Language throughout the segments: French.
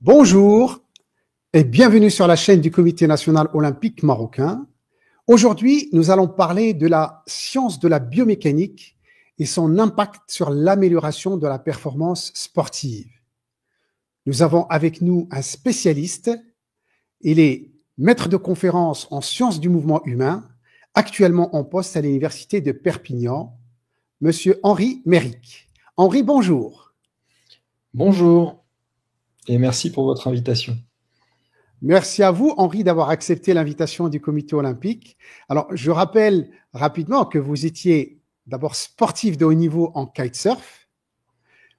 Bonjour et bienvenue sur la chaîne du Comité national olympique marocain. Aujourd'hui, nous allons parler de la science de la biomécanique et son impact sur l'amélioration de la performance sportive. Nous avons avec nous un spécialiste. Il est maître de conférence en sciences du mouvement humain, actuellement en poste à l'université de Perpignan, Monsieur Henri Méric. Henri, bonjour. Bonjour et merci pour votre invitation. Merci à vous, Henri, d'avoir accepté l'invitation du Comité olympique. Alors, je rappelle rapidement que vous étiez d'abord sportif de haut niveau en kitesurf.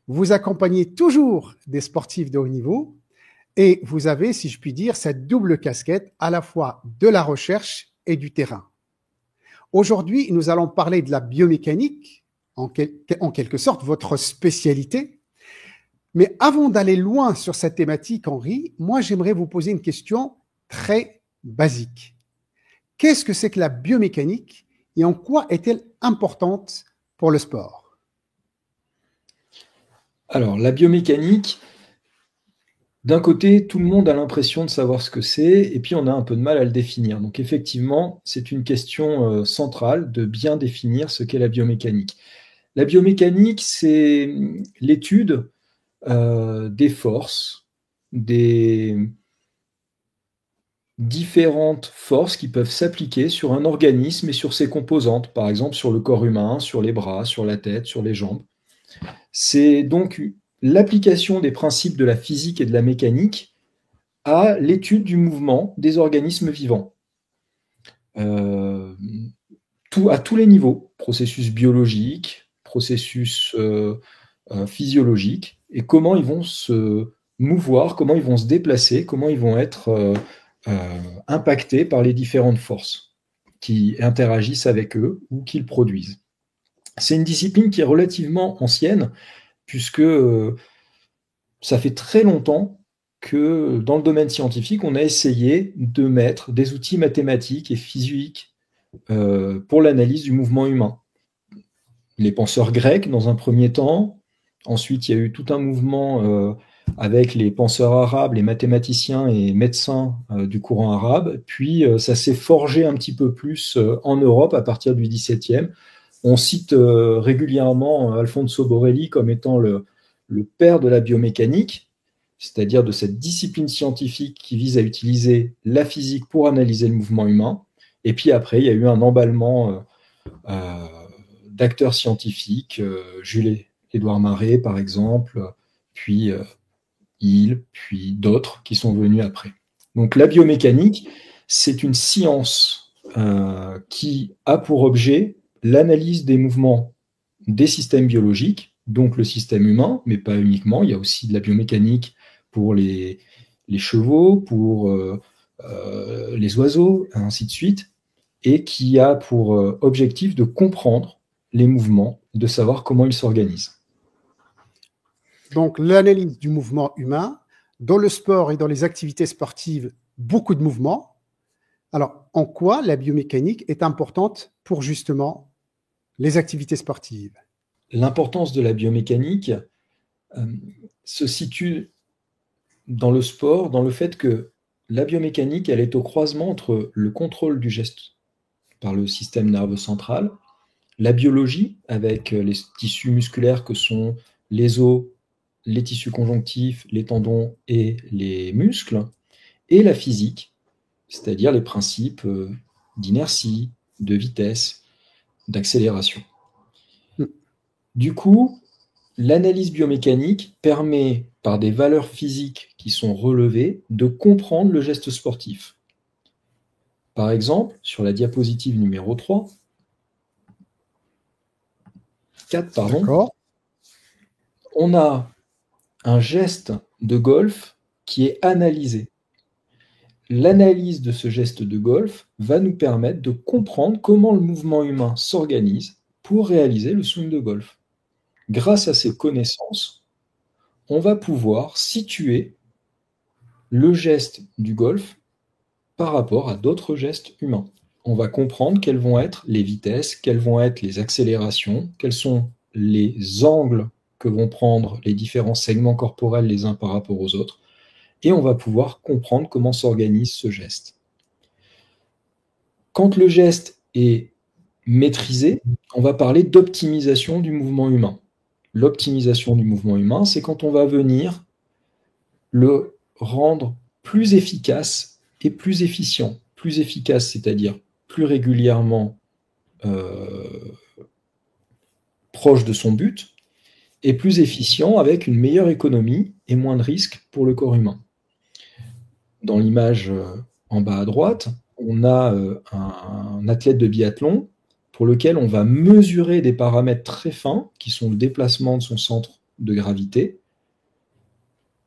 Vous accompagnez toujours des sportifs de haut niveau et vous avez, si je puis dire, cette double casquette à la fois de la recherche et du terrain. Aujourd'hui, nous allons parler de la biomécanique, en quelque sorte votre spécialité. Mais avant d'aller loin sur cette thématique, Henri, moi, j'aimerais vous poser une question très basique. Qu'est-ce que c'est que la biomécanique et en quoi est-elle importante pour le sport? Alors, la biomécanique, d'un côté, tout le monde a l'impression de savoir ce que c'est, et puis on a un peu de mal à le définir. Donc effectivement, c'est une question centrale de bien définir ce qu'est la biomécanique. La biomécanique, c'est l'étude des forces, des différentes forces qui peuvent s'appliquer sur un organisme et sur ses composantes, par exemple sur le corps humain, sur les bras, sur la tête, sur les jambes. C'est donc l'application des principes de la physique et de la mécanique à l'étude du mouvement des organismes vivants. À tous les niveaux, processus biologiques, processus physiologiques, et comment ils vont se mouvoir, comment ils vont se déplacer, comment ils vont être impactés par les différentes forces qui interagissent avec eux ou qu'ils produisent. C'est une discipline qui est relativement ancienne, puisque ça fait très longtemps que dans le domaine scientifique, on a essayé de mettre des outils mathématiques et physiques pour l'analyse du mouvement humain. Les penseurs grecs, dans un premier temps. Ensuite, il y a eu tout un mouvement avec les penseurs arabes, les mathématiciens et médecins du courant arabe. Puis, ça s'est forgé un petit peu plus en Europe à partir du XVIIe. On cite régulièrement Alfonso Borelli comme étant le père de la biomécanique, c'est-à-dire de cette discipline scientifique qui vise à utiliser la physique pour analyser le mouvement humain. Et puis après, il y a eu un emballement d'acteurs scientifiques, Jules-Édouard Maret par exemple, puis Hill, puis d'autres qui sont venus après. Donc la biomécanique, c'est une science qui a pour objet l'analyse des mouvements des systèmes biologiques, donc le système humain, mais pas uniquement. Il y a aussi de la biomécanique pour les chevaux, pour les oiseaux, ainsi de suite, et qui a pour objectif de comprendre les mouvements, de savoir comment ils s'organisent. Donc, l'analyse du mouvement humain, dans le sport et dans les activités sportives, beaucoup de mouvements. Alors, en quoi la biomécanique est importante pour justement les activités sportives? L'importance de la biomécanique se situe dans le sport, dans le fait que la biomécanique, elle est au croisement entre le contrôle du geste par le système nerveux central, la biologie avec les tissus musculaires que sont les os, les tissus conjonctifs, les tendons et les muscles, et la physique, c'est-à-dire les principes d'inertie, de vitesse, d'accélération. Du coup, l'analyse biomécanique permet, par des valeurs physiques qui sont relevées, de comprendre le geste sportif. Par exemple, sur la diapositive numéro 4, on a un geste de golf qui est analysé. L'analyse de ce geste de golf va nous permettre de comprendre comment le mouvement humain s'organise pour réaliser le swing de golf. Grâce à ces connaissances, on va pouvoir situer le geste du golf par rapport à d'autres gestes humains. on va comprendre quelles vont être les vitesses, quelles vont être les accélérations, quels sont les angles que vont prendre les différents segments corporels les uns par rapport aux autres, et on va pouvoir comprendre comment s'organise ce geste. Quand le geste est maîtrisé, on va parler d'optimisation du mouvement humain. L'optimisation du mouvement humain, c'est quand on va venir le rendre plus efficace et plus efficient. Plus efficace, c'est-à-dire plus régulièrement proche de son but, et plus efficient avec une meilleure économie et moins de risques pour le corps humain. Dans l'image en bas à droite, on a un athlète de biathlon pour lequel on va mesurer des paramètres très fins, qui sont le déplacement de son centre de gravité,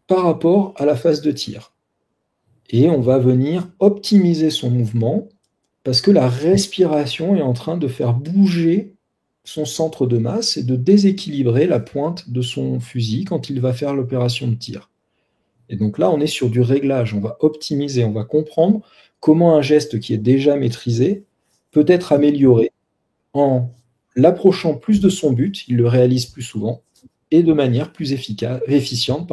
par rapport à la phase de tir. Et on va venir optimiser son mouvement parce que la respiration est en train de faire bouger son centre de masse et de déséquilibrer la pointe de son fusil quand il va faire l'opération de tir. Et donc là, on est sur du réglage, on va optimiser, on va comprendre comment un geste qui est déjà maîtrisé peut être amélioré en l'approchant plus de son but, il le réalise plus souvent, et de manière plus efficiente,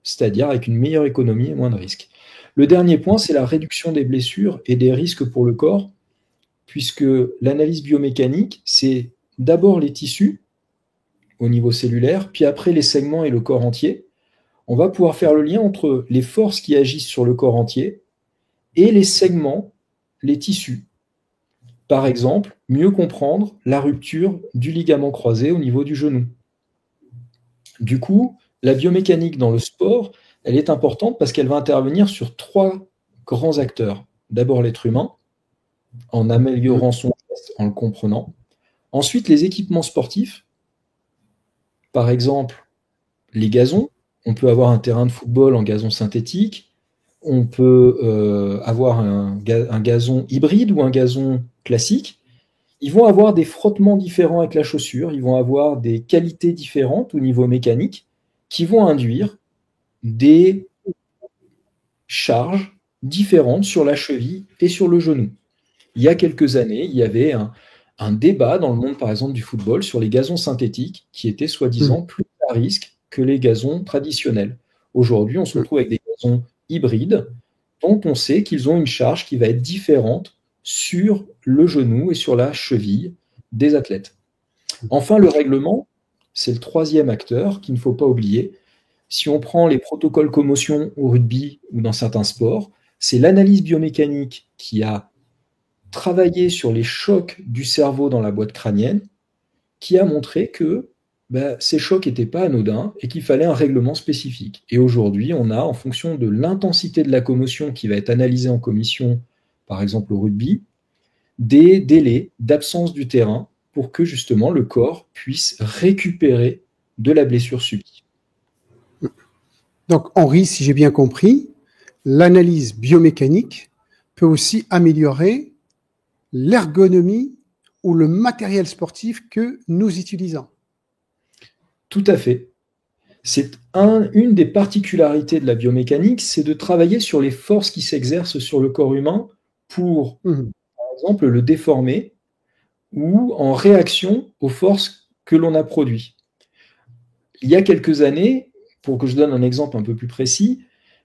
c'est-à-dire avec une meilleure économie et moins de risques. Le dernier point, c'est la réduction des blessures et des risques pour le corps, puisque l'analyse biomécanique, c'est d'abord les tissus au niveau cellulaire, puis après les segments et le corps entier. On va pouvoir faire le lien entre les forces qui agissent sur le corps entier et les segments, les tissus. Par exemple, mieux comprendre la rupture du ligament croisé au niveau du genou. Du coup, la biomécanique dans le sport, elle est importante parce qu'elle va intervenir sur 3 grands acteurs. D'abord l'être humain, en améliorant son geste, en le comprenant. Ensuite, les équipements sportifs, par exemple les gazons. On peut avoir un terrain de football en gazon synthétique, on peut avoir un gazon hybride ou un gazon classique. Ils vont avoir des frottements différents avec la chaussure, ils vont avoir des qualités différentes au niveau mécanique qui vont induire des charges différentes sur la cheville et sur le genou. Il y a quelques années, il y avait un débat dans le monde, par exemple, du football sur les gazons synthétiques qui étaient soi-disant plus à risque que les gazons traditionnels. Aujourd'hui, on se retrouve avec des gazons hybrides dont on sait qu'ils ont une charge qui va être différente sur le genou et sur la cheville des athlètes. Enfin, le règlement, c'est le 3e acteur qu'il ne faut pas oublier. Si on prend les protocoles commotion au rugby ou dans certains sports, c'est l'analyse biomécanique qui a travaillé sur les chocs du cerveau dans la boîte crânienne qui a montré que ces chocs n'étaient pas anodins et qu'il fallait un règlement spécifique. Et aujourd'hui, on a, en fonction de l'intensité de la commotion qui va être analysée en commission, par exemple au rugby, des délais d'absence du terrain pour que justement le corps puisse récupérer de la blessure subie. Donc Henri, si j'ai bien compris, l'analyse biomécanique peut aussi améliorer l'ergonomie ou le matériel sportif que nous utilisons. Tout à fait. C'est une des particularités de la biomécanique, c'est de travailler sur les forces qui s'exercent sur le corps humain pour, par exemple, le déformer ou en réaction aux forces que l'on a produites. Il y a quelques années, pour que je donne un exemple un peu plus précis,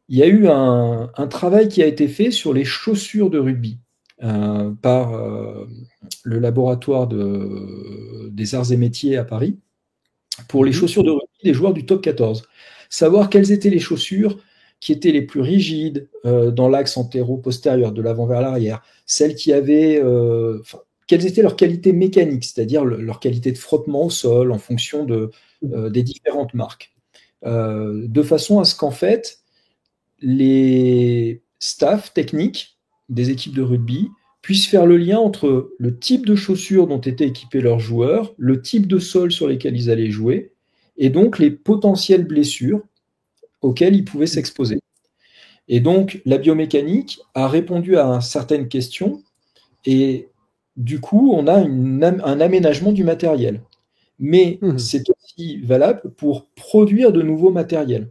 il y a eu un travail qui a été fait sur les chaussures de rugby par le laboratoire des arts et métiers à Paris pour les chaussures de rugby des joueurs du top 14. Savoir quelles étaient les chaussures qui étaient les plus rigides dans l'axe antéro-postérieur, de l'avant vers l'arrière, celles qui avaient... quelles étaient leurs qualités mécaniques, c'est-à-dire leur qualité de frottement au sol en fonction des différentes marques. De façon à ce qu'en fait, les staffs techniques des équipes de rugby puissent faire le lien entre le type de chaussures dont étaient équipés leurs joueurs, le type de sol sur lesquels ils allaient jouer, et donc les potentielles blessures auxquelles ils pouvaient s'exposer. Et donc, la biomécanique a répondu à certaines questions, et du coup, on a un aménagement du matériel. Mais c'est aussi valable pour produire de nouveaux matériels.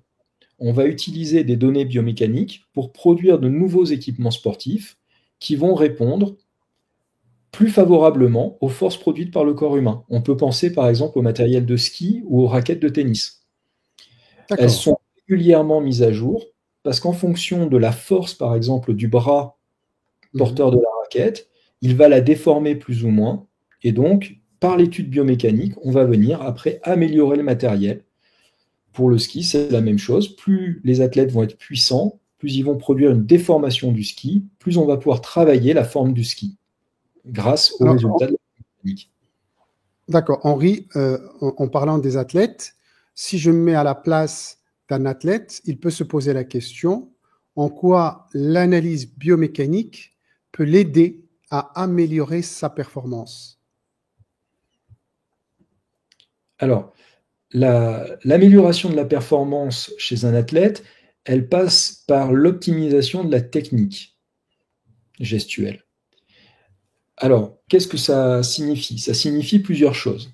On va utiliser des données biomécaniques pour produire de nouveaux équipements sportifs qui vont répondre plus favorablement aux forces produites par le corps humain. On peut penser par exemple au matériel de ski ou aux raquettes de tennis. Elles D'accord. sont régulièrement mises à jour parce qu'en fonction de la force, par exemple, du bras Mhm. porteur de la raquette, il va la déformer plus ou moins. Et donc, par l'étude biomécanique, on va venir après améliorer le matériel. Pour le ski, c'est la même chose. Plus les athlètes vont être puissants, plus ils vont produire une déformation du ski, plus on va pouvoir travailler la forme du ski grâce aux Alors, résultats de la biomécanique. d'accord, Henri, en parlant des athlètes, si je me mets à la place d'un athlète, il peut se poser la question en quoi l'analyse biomécanique peut l'aider à améliorer sa performance. Alors, l'amélioration de la performance chez un athlète, elle passe par l'optimisation de la technique gestuelle. Alors, qu'est-ce que ça signifie? Ça signifie plusieurs choses.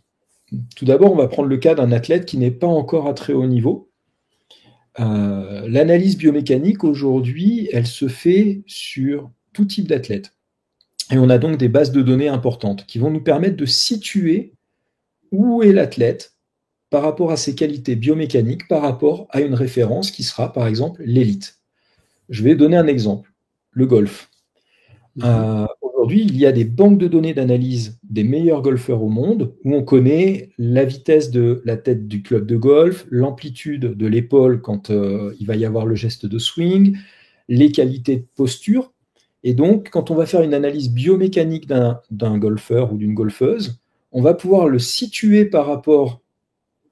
Tout d'abord, on va prendre le cas d'un athlète qui n'est pas encore à très haut niveau. L'analyse biomécanique, aujourd'hui, elle se fait sur tout type d'athlète. Et on a donc des bases de données importantes qui vont nous permettre de situer où est l'athlète par rapport à ses qualités biomécaniques, par rapport à une référence qui sera, par exemple, l'élite. Je vais donner un exemple, le golf. Mhm. Aujourd'hui, il y a des banques de données d'analyse des meilleurs golfeurs au monde où on connaît la vitesse de la tête du club de golf, l'amplitude de l'épaule quand il va y avoir le geste de swing, les qualités de posture. Et donc, quand on va faire une analyse biomécanique d'un golfeur ou d'une golfeuse, on va pouvoir le situer par rapport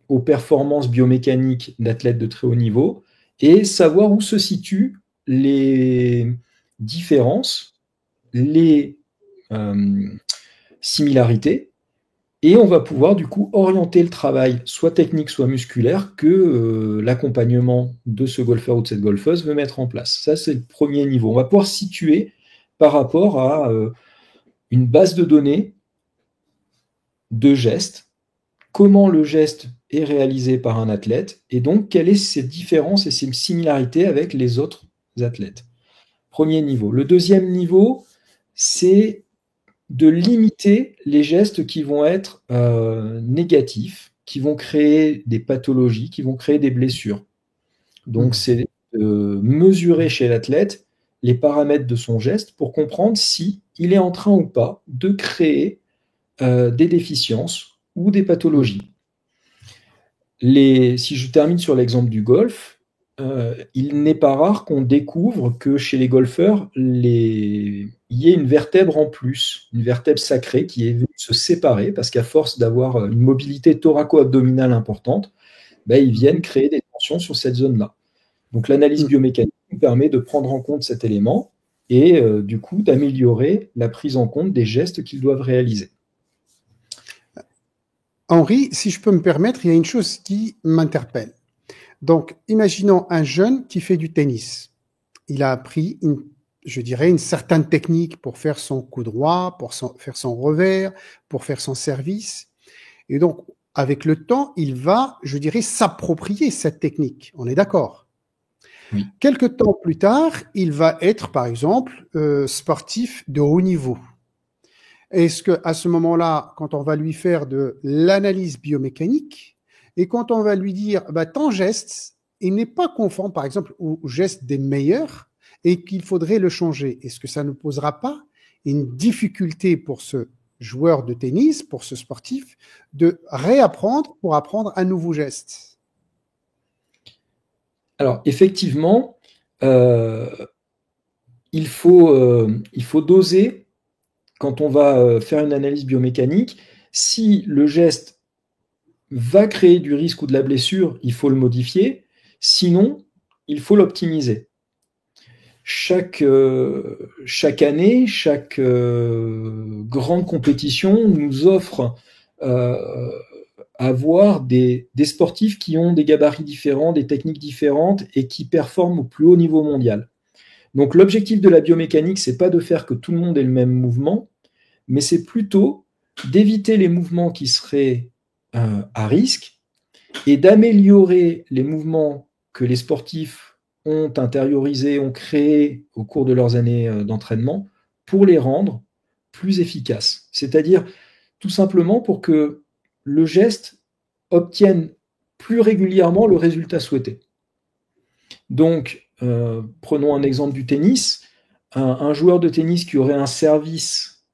aux performances biomécaniques d'athlètes de très haut niveau et savoir où se situent les différences, les euh, similarités, et on va pouvoir du coup orienter le travail, soit technique, soit musculaire, que l'accompagnement de ce golfeur ou de cette golfeuse veut mettre en place. Ça, c'est le premier niveau. On va pouvoir situer par rapport à une base de données de gestes, comment le geste est réalisé par un athlète, et donc quelles sont ses différences et ses similarités avec les autres athlètes. Premier niveau. Le deuxième niveau, c'est de limiter les gestes qui vont être négatifs, qui vont créer des pathologies, qui vont créer des blessures. Donc, Mhm. c'est de mesurer chez l'athlète les paramètres de son geste pour comprendre si il est en train ou pas de créer des déficiences ou des Mhm. pathologies. Si je termine sur l'exemple du golf, il n'est pas rare qu'on découvre que chez les golfeurs, il y ait une vertèbre en plus, une vertèbre sacrée qui est venue se séparer parce qu'à force d'avoir une mobilité thoraco-abdominale importante, ben, ils viennent Mhm. créer des tensions sur cette zone-là. Donc l'analyse Mhm. biomécanique nous permet de prendre en compte cet élément et du coup d'améliorer la prise en compte des gestes qu'ils doivent réaliser. Henri, si je peux me permettre, il y a une chose qui m'interpelle. Donc, imaginons un jeune qui fait du tennis. Il a appris, je dirais, une certaine technique pour faire son coup droit, pour faire son revers, pour faire son service. Et donc, avec le temps, il va, je dirais, s'approprier cette technique. On est d'accord. Oui. Quelque temps plus tard, il va être, par exemple, sportif de haut niveau. Est-ce que à ce moment-là, quand on va lui faire de l'analyse biomécanique et quand on va lui dire, bah, ton geste, il n'est pas conforme, par exemple, au geste des meilleurs et qu'il faudrait le changer, est-ce que ça ne posera pas une difficulté pour ce joueur de tennis, pour ce sportif, de réapprendre pour apprendre un nouveau geste? Alors effectivement, euh, il faut doser quand on va faire une analyse biomécanique. Si le geste va créer du risque ou de la blessure, il faut le modifier. Sinon, il faut l'optimiser. Chaque année, chaque grande compétition nous offre euh, à voir des sportifs qui ont des gabarits différents, des techniques différentes et qui performent au plus haut niveau mondial. Donc l'objectif de la biomécanique, c'est pas de faire que tout le monde ait le même mouvement, mais c'est plutôt d'éviter les mouvements qui seraient à risque et d'améliorer les mouvements que les sportifs ont intériorisés, ont créés au cours de leurs années d'entraînement pour les rendre plus efficace. C'est-à-dire tout simplement pour que le geste obtienne plus régulièrement le résultat souhaité. Donc, prenons un exemple du tennis. Un joueur de tennis qui aurait un service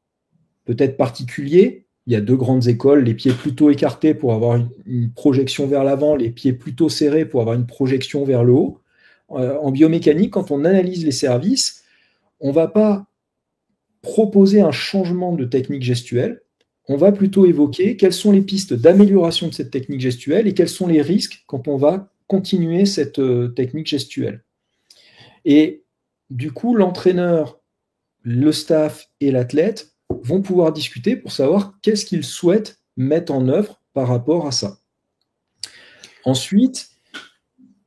peut-être particulier, il y a deux grandes écoles, les pieds plutôt écartés pour avoir une projection vers l'avant, les pieds plutôt serrés pour avoir une projection vers le haut. En biomécanique, quand on analyse les services, on ne va pas proposer un changement de technique gestuelle, on va plutôt évoquer quelles sont les pistes d'amélioration de cette technique gestuelle et quels sont les risques quand on va continuer cette technique gestuelle. Et du coup, l'entraîneur, le staff et l'athlète vont pouvoir discuter pour savoir qu'est-ce qu'ils souhaitent mettre en œuvre par rapport à ça. Ensuite,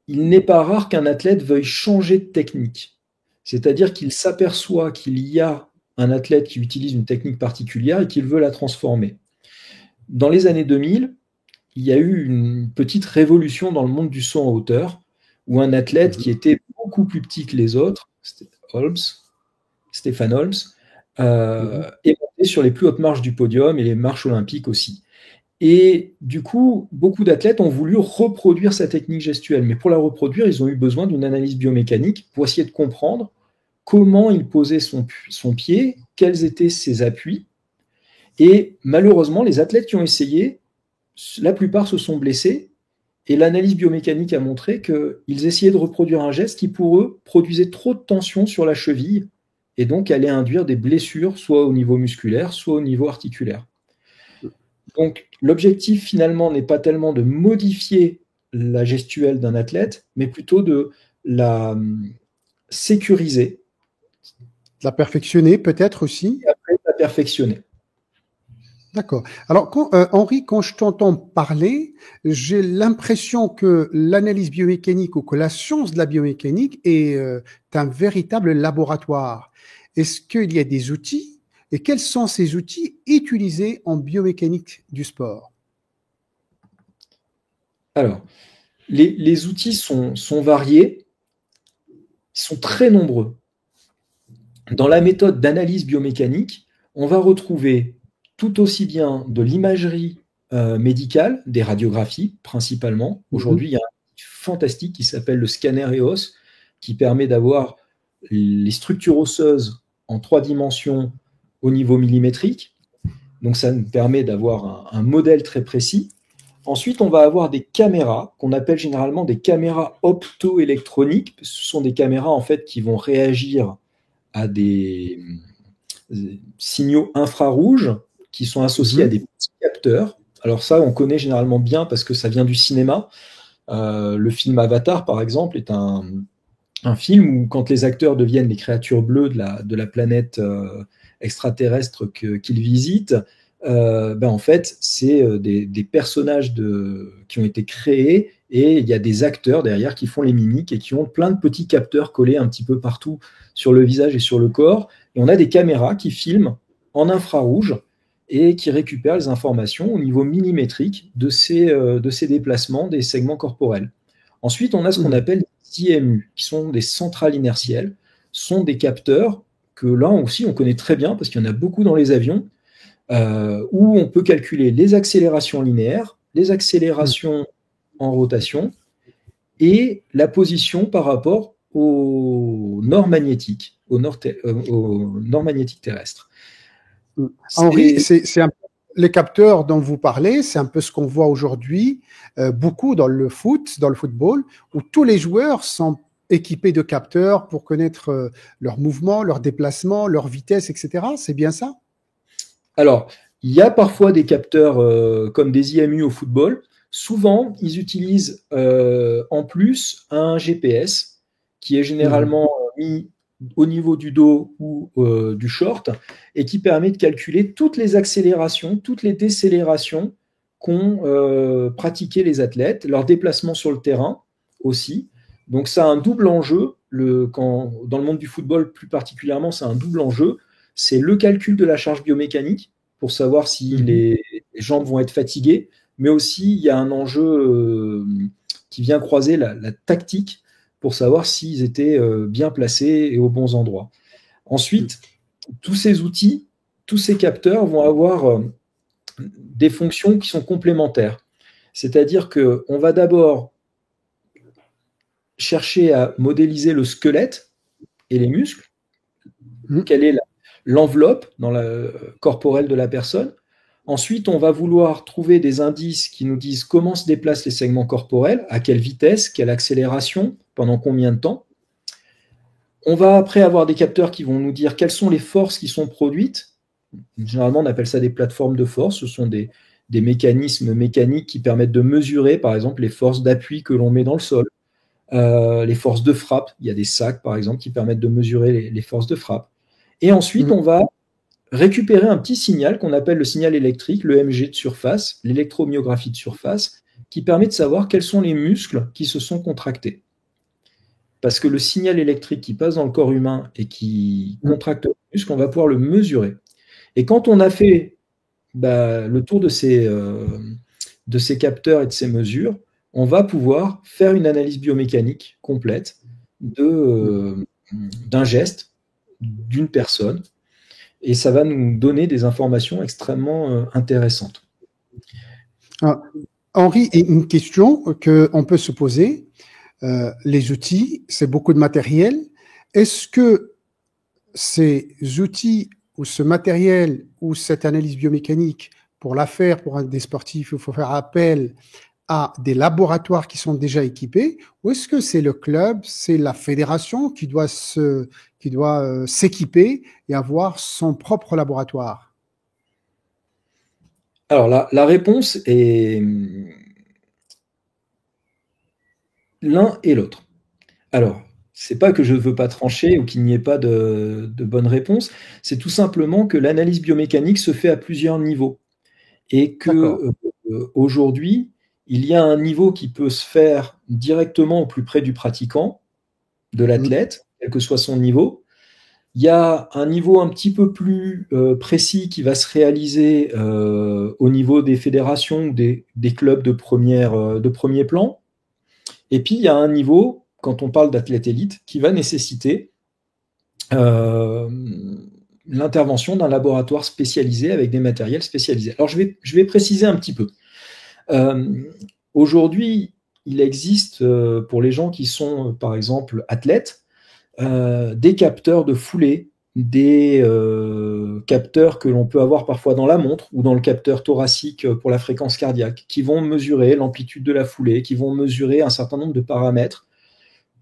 il n'est pas rare qu'un athlète veuille changer de technique. C'est-à-dire qu'il s'aperçoit qu'il y a un athlète qui utilise une technique particulière et qu'il veut la transformer. Dans les années 2000, il y a eu une petite révolution dans le monde du saut en hauteur, où un athlète qui était beaucoup plus petit que les autres, Stéphane Holmes, est monté sur les plus hautes marches du podium et les marches olympiques aussi. Et du coup, beaucoup d'athlètes ont voulu reproduire sa technique gestuelle. Mais pour la reproduire, ils ont eu besoin d'une analyse biomécanique pour essayer de comprendre comment il posait son pied, quels étaient ses appuis. Et malheureusement, les athlètes qui ont essayé, la plupart se sont blessés. Et l'analyse biomécanique a montré qu'ils essayaient de reproduire un geste qui, pour eux, produisait trop de tension sur la cheville et donc allait induire des blessures, soit au niveau musculaire, soit au niveau articulaire. Donc, l'objectif, finalement, n'est pas tellement de modifier la gestuelle d'un athlète, mais plutôt de la sécuriser. La perfectionner, peut-être aussi. Et après, la perfectionner. D'accord. Alors, Henri, quand je t'entends parler, j'ai l'impression que l'analyse biomécanique ou que la science de la biomécanique est un véritable laboratoire. Est-ce qu'il y a des outils et quels sont ces outils utilisés en biomécanique du sport? Alors, les outils sont variés, sont très nombreux. Dans la méthode d'analyse biomécanique, on va retrouver tout aussi bien de l'imagerie médicale, des radiographies principalement. Aujourd'hui, il y a un outil fantastique qui s'appelle le scanner EOS, qui permet d'avoir les structures osseuses en 3 dimensions au niveau millimétrique. Donc ça nous permet d'avoir un modèle très précis. Ensuite, on va avoir des caméras qu'on appelle généralement des caméras optoélectroniques. Ce sont des caméras en fait qui vont réagir à des signaux infrarouges qui sont associés à des petits capteurs. Alors ça, on connaît généralement bien parce que ça vient du cinéma. Le film Avatar, par exemple, est un film où quand les acteurs deviennent les créatures bleues de la planète extraterrestre qu'ils visitent, en fait, c'est des personnages qui ont été créés et il y a des acteurs derrière qui font les mimiques et qui ont plein de petits capteurs collés un petit peu partout sur le visage et sur le corps. Et on a des caméras qui filment en infrarouge et qui récupèrent les informations au niveau millimétrique de ces déplacements des segments corporels. Ensuite, on a ce qu'on appelle des IMU, qui sont des centrales inertielles. Ce sont des capteurs que là aussi on connaît très bien parce qu'il y en a beaucoup dans les avions, où on peut calculer les accélérations linéaires, les accélérations en rotation et la position par rapport aux normes magnétiques, aux normes magnétiques terrestres. Henri, les capteurs dont vous parlez, c'est un peu ce qu'on voit aujourd'hui beaucoup dans le football, où tous les joueurs sont équipés de capteurs pour connaître leurs mouvements, leurs déplacements, leur vitesse, etc. C'est bien ça? Alors, il y a parfois des capteurs comme des IMU au football. Souvent, ils utilisent en plus un GPS qui est généralement mis au niveau du dos ou du short et qui permet de calculer toutes les accélérations, toutes les décélérations qu'ont pratiqué les athlètes, leurs déplacements sur le terrain aussi. Donc ça a un double enjeu. Dans le monde du football plus particulièrement, c'est un double enjeu. C'est le calcul de la charge biomécanique pour savoir si les jambes vont être fatiguées, mais aussi il y a un enjeu qui vient croiser la tactique pour savoir s'ils étaient bien placés et aux bons endroits. Ensuite, tous ces outils tous ces capteurs vont avoir des fonctions qui sont complémentaires. C'est-à-dire qu'on va d'abord chercher à modéliser le squelette et les muscles. Quelle est l'enveloppe corporelle de la personne. Ensuite, on va vouloir trouver des indices qui nous disent comment se déplacent les segments corporels, à quelle vitesse, quelle accélération, pendant combien de temps. On va après avoir des capteurs qui vont nous dire quelles sont les forces qui sont produites. Généralement, on appelle ça des plateformes de force. Ce sont des mécanismes mécaniques qui permettent de mesurer, par exemple, les forces d'appui que l'on met dans le sol, les forces de frappe. Il y a des sacs, par exemple, qui permettent de mesurer les forces de frappe. Et ensuite, on va récupérer un petit signal qu'on appelle le signal électrique, l'EMG de surface, l'électromyographie de surface, qui permet de savoir quels sont les muscles qui se sont contractés. Parce que le signal électrique qui passe dans le corps humain et qui contracte le muscle, on va pouvoir le mesurer. Et quand on a fait le tour de ces capteurs et de ces mesures, on va pouvoir faire une analyse biomécanique complète d'un geste d'une personne, et ça va nous donner des informations extrêmement intéressantes. Henri, une question qu'on peut se poser, les outils, c'est beaucoup de matériel. Est-ce que ces outils ou ce matériel ou cette analyse biomécanique, pour la faire pour des sportifs, il faut faire appel à des laboratoires qui sont déjà équipés, ou est-ce que c'est le club, c'est la fédération qui doit s'équiper et avoir son propre laboratoire? Alors la réponse est l'un et l'autre. Alors, c'est pas que je ne veux pas trancher ou qu'il n'y ait pas de bonne réponse, c'est tout simplement que l'analyse biomécanique se fait à plusieurs niveaux. Et que aujourd'hui, il y a un niveau qui peut se faire directement au plus près du pratiquant, de l'athlète, quel que soit son niveau. Il y a un niveau un petit peu plus précis qui va se réaliser au niveau des fédérations ou des clubs de premier plan. Et puis, il y a un niveau, quand on parle d'athlète élite, qui va nécessiter l'intervention d'un laboratoire spécialisé avec des matériels spécialisés. Alors, je vais préciser un petit peu. Aujourd'hui, il existe, pour les gens qui sont, par exemple, athlètes, des capteurs de foulée, des capteurs que l'on peut avoir parfois dans la montre ou dans le capteur thoracique pour la fréquence cardiaque, qui vont mesurer l'amplitude de la foulée, qui vont mesurer un certain nombre de paramètres.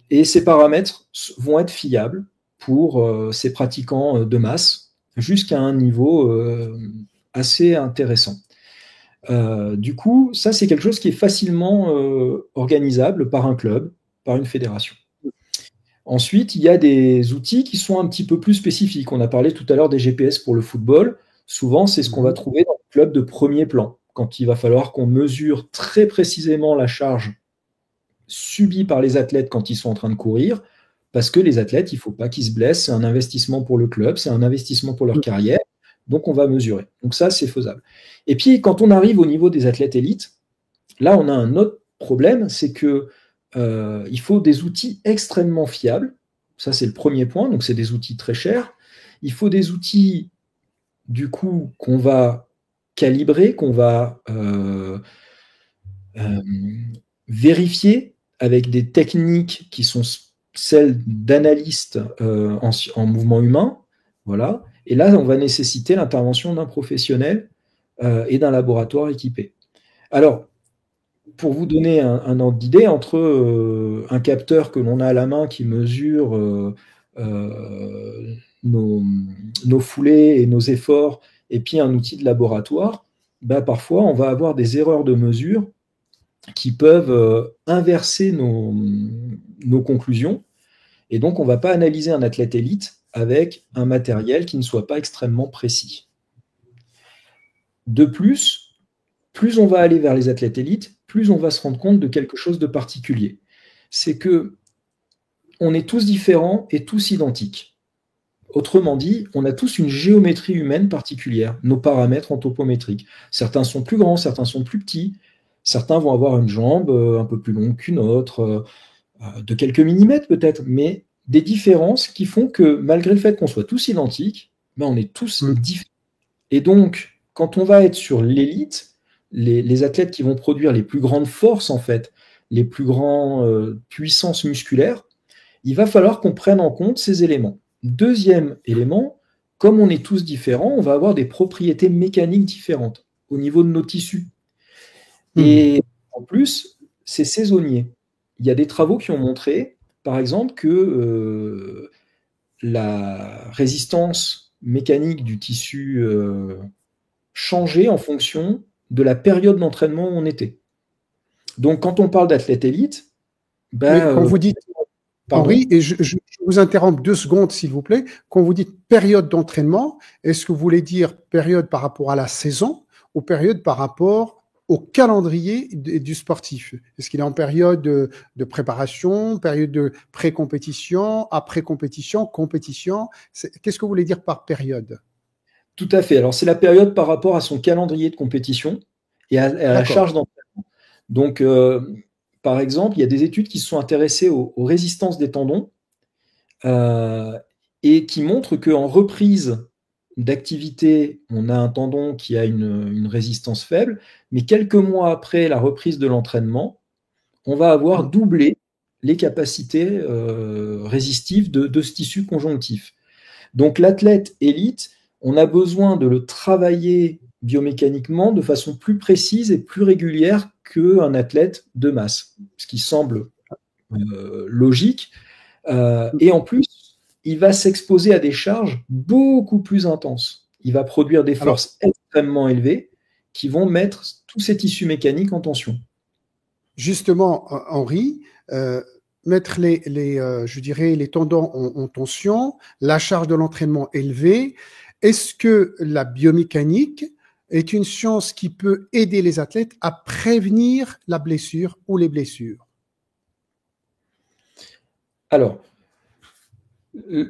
Et ces paramètres vont être fiables pour ces pratiquants de masse jusqu'à un niveau assez intéressant. Du coup, ça, c'est quelque chose qui est facilement organisable par un club, par une fédération. Ensuite, il y a des outils qui sont un petit peu plus spécifiques. On a parlé tout à l'heure des GPS pour le football. Souvent, c'est ce qu'on va trouver dans le club de premier plan, quand il va falloir qu'on mesure très précisément la charge subie par les athlètes quand ils sont en train de courir, parce que les athlètes, il ne faut pas qu'ils se blessent. C'est un investissement pour le club, c'est un investissement pour leur carrière. Donc, on va mesurer. Donc ça, c'est faisable. Et puis, quand on arrive au niveau des athlètes élites, là, on a un autre problème, c'est que il faut des outils extrêmement fiables. Ça, c'est le premier point. Donc, c'est des outils très chers. Il faut des outils, du coup, qu'on va calibrer, qu'on va vérifier avec des techniques qui sont celles d'analystes en mouvement humain. Voilà. Et là, on va nécessiter l'intervention d'un professionnel et d'un laboratoire équipé. Alors, pour vous donner un ordre d'idée, entre un capteur que l'on a à la main qui mesure nos foulées et nos efforts, et puis un outil de laboratoire, parfois on va avoir des erreurs de mesure qui peuvent inverser nos conclusions, et donc on ne va pas analyser un athlète élite avec un matériel qui ne soit pas extrêmement précis. De plus on va aller vers les athlètes élites, plus on va se rendre compte de quelque chose de particulier. C'est que on est tous différents et tous identiques. Autrement dit, on a tous une géométrie humaine particulière, nos paramètres anthropométriques. Certains sont plus grands, certains sont plus petits, certains vont avoir une jambe un peu plus longue qu'une autre, de quelques millimètres peut-être, mais des différences qui font que malgré le fait qu'on soit tous identiques, on est tous différents. Et donc, quand on va être sur l'élite, les athlètes qui vont produire les plus grandes forces, en fait, les plus grandes puissances musculaires, il va falloir qu'on prenne en compte ces éléments. Deuxième élément, comme on est tous différents, on va avoir des propriétés mécaniques différentes au niveau de nos tissus. Et en plus, c'est saisonnier. Il y a des travaux qui ont montré, par exemple, que la résistance mécanique du tissu changeait en fonction de la période d'entraînement où on était. Donc, quand on parle d'athlète élite, Mais quand vous dites, Henri, et je vous interromps 2 secondes, s'il vous plaît, quand vous dites période d'entraînement, est-ce que vous voulez dire période par rapport à la saison ou période par rapport au calendrier du sportif? Est-ce qu'il est en période de préparation, période de pré-compétition, après-compétition, compétition? Qu'est-ce que vous voulez dire par période? Tout à fait. Alors, c'est la période par rapport à son calendrier de compétition et à la charge d'entraînement. Donc, par exemple, il y a des études qui se sont intéressées aux résistances des tendons et qui montrent qu'en reprise d'activité, on a un tendon qui a une résistance faible, mais quelques mois après la reprise de l'entraînement, on va avoir doublé les capacités résistives de ce tissu conjonctif. Donc l'athlète élite, on a besoin de le travailler biomécaniquement de façon plus précise et plus régulière qu'un athlète de masse, ce qui semble logique. Et en plus, il va s'exposer à des charges beaucoup plus intenses. Il va produire des forces extrêmement élevées qui vont mettre tous ces tissus mécaniques en tension. Justement, Henri, mettre je dirais, les tendons en tension, la charge de l'entraînement élevée, est-ce que la biomécanique est une science qui peut aider les athlètes à prévenir la blessure ou les blessures? Alors,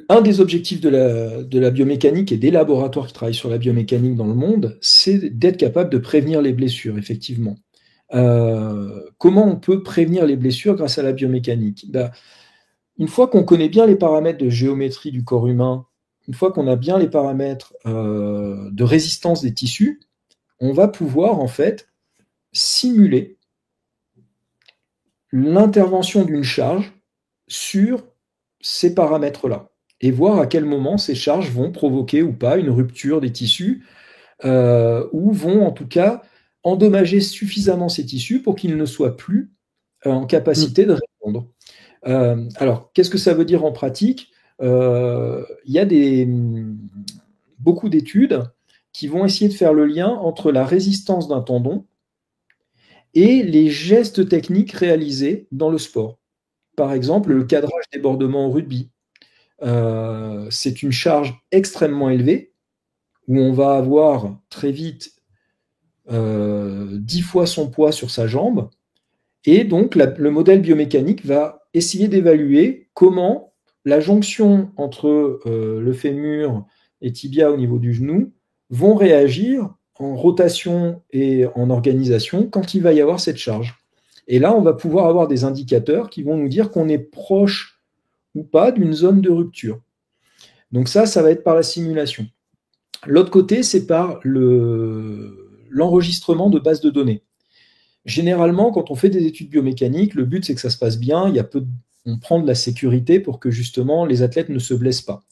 un des objectifs de la biomécanique et des laboratoires qui travaillent sur la biomécanique dans le monde, c'est d'être capable de prévenir les blessures, effectivement. Comment on peut prévenir les blessures grâce à la biomécanique? Une fois qu'on connaît bien les paramètres de géométrie du corps humain, une fois qu'on a bien les paramètres de résistance des tissus, on va pouvoir en fait simuler l'intervention d'une charge sur ces paramètres-là et voir à quel moment ces charges vont provoquer ou pas une rupture des tissus ou vont en tout cas endommager suffisamment ces tissus pour qu'ils ne soient plus en capacité de répondre. Alors, qu'est-ce que ça veut dire en pratique? Il y a beaucoup d'études qui vont essayer de faire le lien entre la résistance d'un tendon et les gestes techniques réalisés dans le sport. Par exemple, le cadrage débordement au rugby. C'est une charge extrêmement élevée où on va avoir très vite 10 fois son poids sur sa jambe. Et donc, le modèle biomécanique va essayer d'évaluer comment la jonction entre le fémur et tibia au niveau du genou vont réagir en rotation et en organisation quand il va y avoir cette charge. Et là, on va pouvoir avoir des indicateurs qui vont nous dire qu'on est proche ou pas d'une zone de rupture. Donc ça va être par la simulation. L'autre côté, c'est par l'enregistrement de bases de données. Généralement, quand on fait des études biomécaniques, le but, c'est que ça se passe bien. On prend de la sécurité pour que justement les athlètes ne se blessent pas.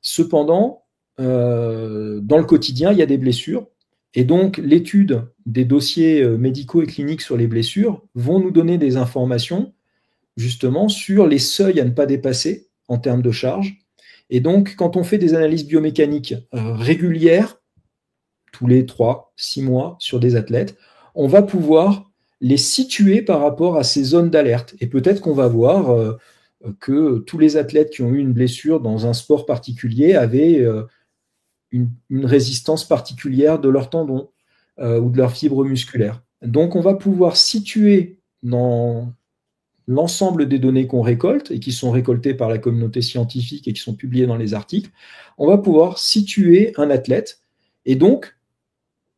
Cependant, dans le quotidien, il y a des blessures. Et donc, l'étude des dossiers médicaux et cliniques sur les blessures vont nous donner des informations justement sur les seuils à ne pas dépasser en termes de charge. Et donc, quand on fait des analyses biomécaniques régulières, tous les 3-6 mois sur des athlètes, on va pouvoir les situer par rapport à ces zones d'alerte. Et peut-être qu'on va voir que tous les athlètes qui ont eu une blessure dans un sport particulier avaient une résistance particulière de leurs tendons ou de leurs fibres musculaires. Donc, on va pouvoir situer dans l'ensemble des données qu'on récolte et qui sont récoltées par la communauté scientifique et qui sont publiées dans les articles, on va pouvoir situer un athlète et donc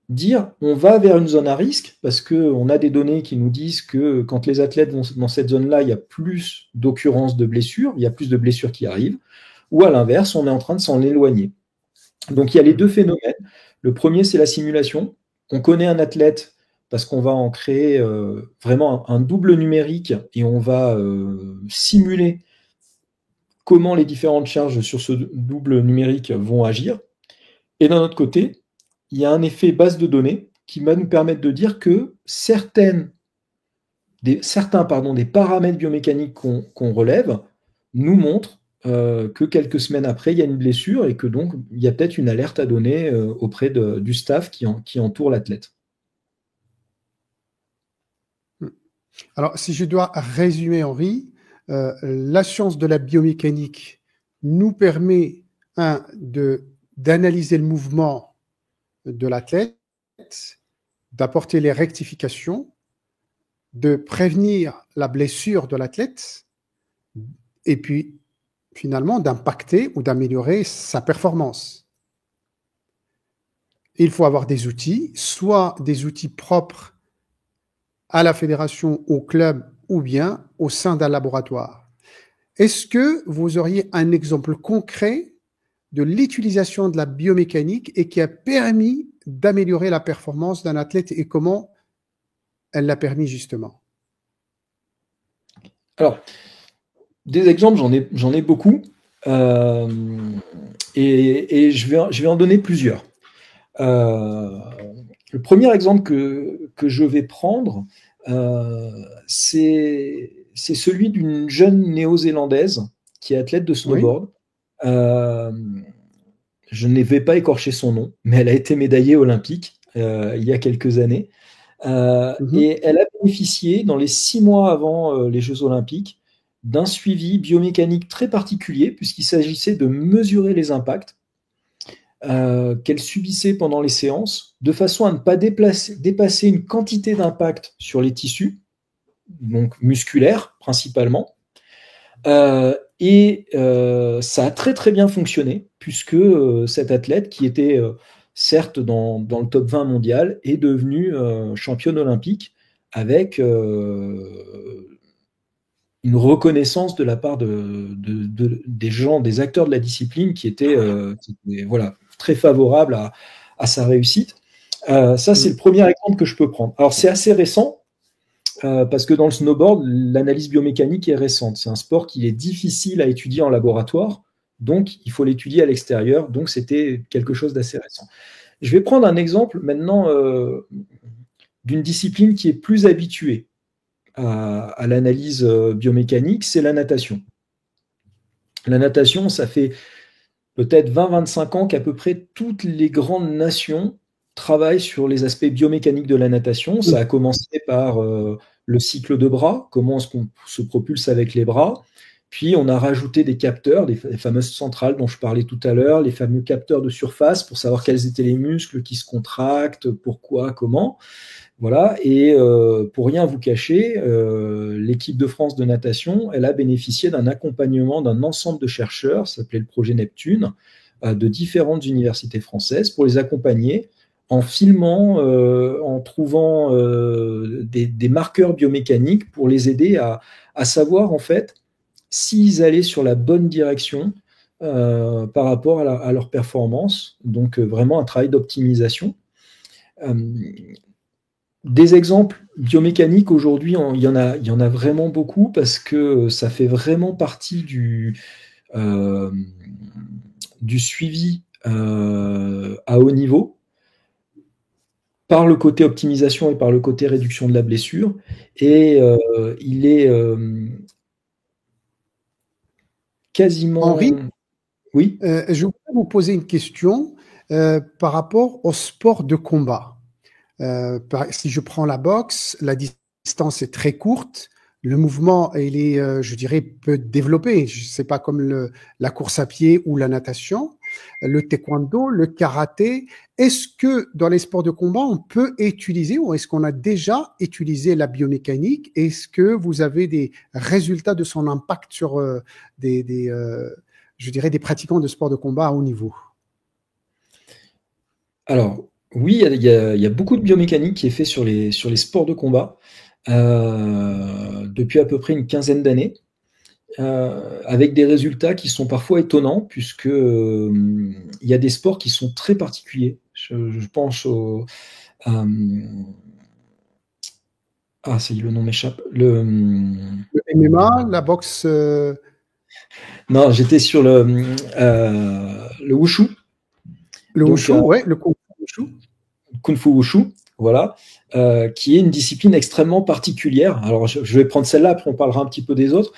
dire on va vers une zone à risque parce qu'on a des données qui nous disent que quand les athlètes vont dans cette zone-là, il y a plus d'occurrences de blessures, il y a plus de blessures qui arrivent, ou à l'inverse, on est en train de s'en éloigner. Donc il y a les deux phénomènes. Le premier, c'est la simulation. On connaît un athlète parce qu'on va en créer vraiment un double numérique et on va simuler comment les différentes charges sur ce double numérique vont agir. Et d'un autre côté, il y a un effet base de données qui va nous permettre de dire que certains des paramètres biomécaniques qu'on relève nous montrent que quelques semaines après, il y a une blessure et que donc il y a peut-être une alerte à donner auprès du staff qui entoure l'athlète. Alors, si je dois résumer, Henri, la science de la biomécanique nous permet, d'analyser le mouvement de l'athlète, d'apporter les rectifications, de prévenir la blessure de l'athlète, et puis, finalement, d'impacter ou d'améliorer sa performance. Il faut avoir des outils, soit des outils propres à la fédération, au club ou bien au sein d'un laboratoire. Est-ce que vous auriez un exemple concret de l'utilisation de la biomécanique et qui a permis d'améliorer la performance d'un athlète et comment elle l'a permis justement? Alors, des exemples, j'en ai beaucoup et je vais en donner plusieurs. Le premier exemple que je vais prendre, c'est celui d'une jeune néo-zélandaise qui est athlète de snowboard. Oui. Je ne vais pas écorcher son nom, mais elle a été médaillée olympique il y a quelques années. Et elle a bénéficié, dans les 6 mois avant les Jeux olympiques, d'un suivi biomécanique très particulier, puisqu'il s'agissait de mesurer les impacts qu'elle subissait pendant les séances, de façon à ne pas dépasser une quantité d'impact sur les tissus, donc musculaires principalement. Ça a très très bien fonctionné, puisque cette athlète, qui était certes dans le top 20 mondial, est devenue championne olympique avec une reconnaissance de la part des gens, des acteurs de la discipline qui étaient voilà, très favorables à sa réussite. Ça, c'est le premier exemple que je peux prendre. Alors, c'est assez récent, parce que dans le snowboard, l'analyse biomécanique est récente. C'est un sport qui est difficile à étudier en laboratoire, donc il faut l'étudier à l'extérieur, donc c'était quelque chose d'assez récent. Je vais prendre un exemple maintenant d'une discipline qui est plus habituée à l'analyse biomécanique, c'est la natation. La natation, ça fait peut-être 20-25 ans qu'à peu près toutes les grandes nations travaillent sur les aspects biomécaniques de la natation. Ça a commencé par le cycle de bras, comment est-ce qu'on se propulse avec les bras. Puis on a rajouté des capteurs, les fameuses centrales dont je parlais tout à l'heure, les fameux capteurs de surface pour savoir quels étaient les muscles qui se contractent, pourquoi, comment. Voilà, et pour rien vous cacher, l'équipe de France de natation, elle a bénéficié d'un accompagnement d'un ensemble de chercheurs, ça s'appelait le projet Neptune, de différentes universités françaises, pour les accompagner en filmant, en trouvant des marqueurs biomécaniques pour les aider à savoir en fait s'ils allaient sur la bonne direction par rapport à leur performance. Donc vraiment un travail d'optimisation. Des exemples biomécaniques aujourd'hui, il y en a vraiment beaucoup parce que ça fait vraiment partie du suivi à haut niveau par le côté optimisation et par le côté réduction de la blessure. Et il est quasiment... Henri, oui. Je voudrais vous poser une question par rapport au sport de combat. Si je prends la boxe, la distance est très courte, le mouvement, il est, je dirais, peu développé. C'est pas comme la course à pied ou la natation. Le taekwondo, le karaté. Est-ce que dans les sports de combat, on peut utiliser ou est-ce qu'on a déjà utilisé la biomécanique? Est-ce que vous avez des résultats de son impact sur je dirais, des pratiquants de sports de combat à haut niveau? Alors, oui, il y a beaucoup de biomécanique qui est fait sur les sports de combat depuis à peu près une quinzaine d'années, avec des résultats qui sont parfois étonnants, puisque il y a des sports qui sont très particuliers. Je pense au... ça y est, le nom m'échappe. Le MMA, la boxe. Non, j'étais sur le wushu. Le Donc, wushu, ouais, le kung fu wushu. Kung Fu Wushu, voilà, qui est une discipline extrêmement particulière. Alors, je vais prendre celle-là, après on parlera un petit peu des autres,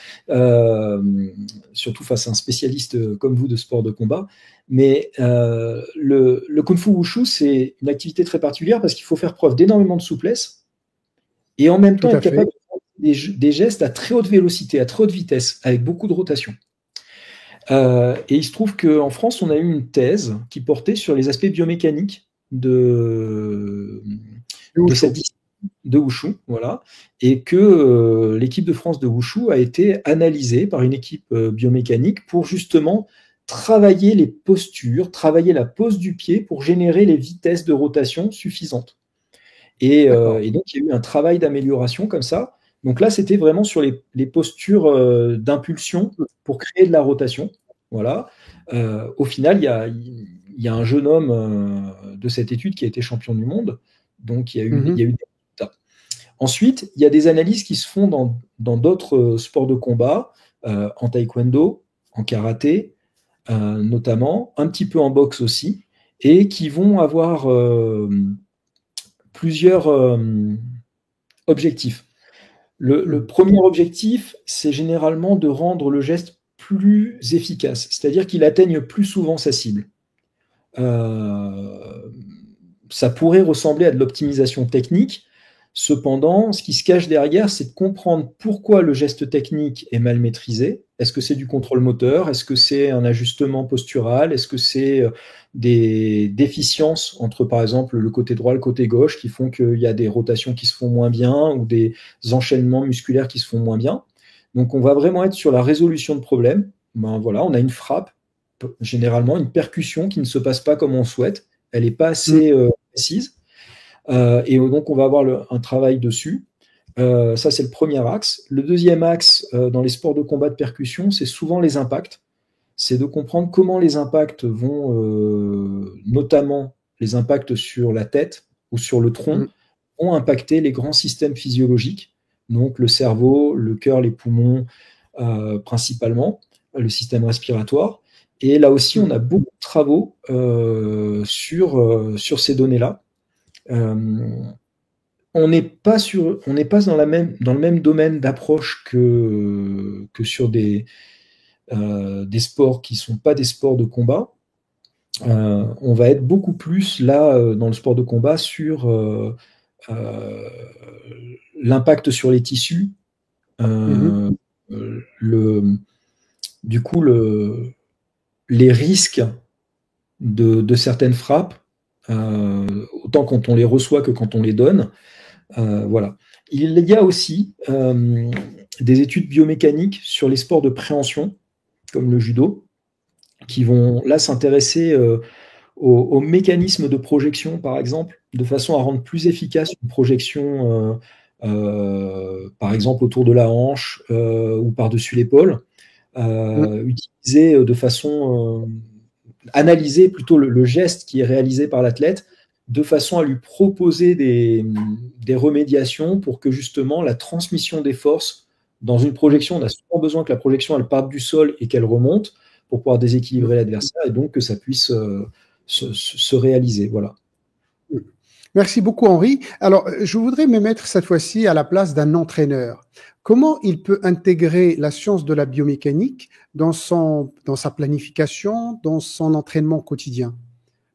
surtout face à un spécialiste comme vous de sport de combat. Mais le Kung Fu Wushu, c'est une activité très particulière parce qu'il faut faire preuve d'énormément de souplesse et en même Tout temps à être fait. capable de faire des gestes à très haute vélocité, à très haute vitesse, avec beaucoup de rotation. Et il se trouve qu'en France, on a eu une thèse qui portait sur les aspects biomécaniques de Le cette wushu. discipline de Wushu, voilà, et que l'équipe de France de Wushu a été analysée par une équipe biomécanique pour justement travailler les postures, travailler la pose du pied pour générer les vitesses de rotation suffisantes. Et D'accord. donc, il y a eu un travail d'amélioration comme ça. Donc là, c'était vraiment sur les postures d'impulsion pour créer de la rotation. Voilà. Au final, il y a un jeune homme de cette étude qui a été champion du monde. Donc, il y a eu des résultats. Ensuite, il y a des analyses qui se font dans d'autres sports de combat, en taekwondo, en karaté, notamment, un petit peu en boxe aussi, et qui vont avoir plusieurs objectifs. Le premier objectif, c'est généralement de rendre le geste plus efficace, c'est-à-dire qu'il atteigne plus souvent sa cible. Ça pourrait ressembler à de l'optimisation technique. Cependant, ce qui se cache derrière, c'est de comprendre pourquoi le geste technique est mal maîtrisé. Est-ce que c'est du contrôle moteur? Est-ce que c'est un ajustement postural? Est-ce que c'est des déficiences entre, par exemple, le côté droit et le côté gauche qui font qu'il y a des rotations qui se font moins bien ou des enchaînements musculaires qui se font moins bien? Donc, on va vraiment être sur la résolution de problèmes. Ben, voilà, on a une frappe, généralement une percussion qui ne se passe pas comme on souhaite. Elle n'est pas assez précise. Et donc, on va avoir un travail dessus. Ça, c'est le premier axe. Le deuxième axe dans les sports de combat de percussion, c'est souvent les impacts. C'est de comprendre comment les impacts vont, notamment les impacts sur la tête ou sur le tronc, vont impacter les grands systèmes physiologiques, donc le cerveau, le cœur, les poumons principalement, le système respiratoire. Et là aussi, on a beaucoup de travaux sur ces données-là. On n'est pas dans le même domaine d'approche que sur des sports qui ne sont pas des sports de combat. On va être beaucoup plus là dans le sport de combat sur l'impact sur les tissus, du coup les risques de certaines frappes, autant quand on les reçoit que quand on les donne. Voilà. Il y a aussi des études biomécaniques sur les sports de préhension, comme le judo, qui vont là s'intéresser aux mécanismes de projection, par exemple, de façon à rendre plus efficace une projection, par exemple, autour de la hanche ou par-dessus l'épaule, utilisée de façon... analyser plutôt le geste qui est réalisé par l'athlète de façon à lui proposer des remédiations pour que justement la transmission des forces dans une projection, on a souvent besoin que la projection elle parte du sol et qu'elle remonte pour pouvoir déséquilibrer l'adversaire et donc que ça puisse se réaliser. Voilà. Merci beaucoup, Henri. Alors, je voudrais me mettre cette fois-ci à la place d'un entraîneur. Comment il peut intégrer la science de la biomécanique dans sa planification, dans son entraînement quotidien,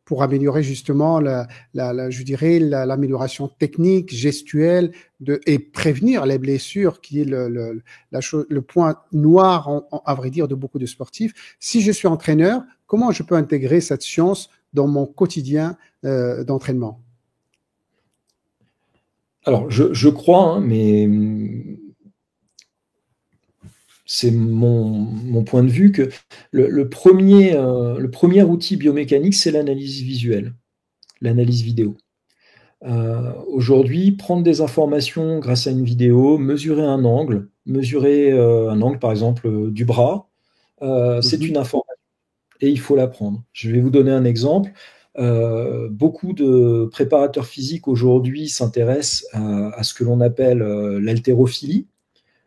pour améliorer justement je dirais l'amélioration technique, gestuelle, et prévenir les blessures, qui est le point noir, à vrai dire, de beaucoup de sportifs. Si je suis entraîneur, comment je peux intégrer cette science dans mon quotidien d'entraînement? Alors, je crois, mais c'est mon point de vue, que le premier outil biomécanique, c'est l'analyse visuelle, l'analyse vidéo. Aujourd'hui, prendre des informations grâce à une vidéo, mesurer un angle par exemple du bras, c'est une information et il faut la prendre. Je vais vous donner un exemple. Beaucoup de préparateurs physiques aujourd'hui s'intéressent à ce que l'on appelle l'haltérophilie,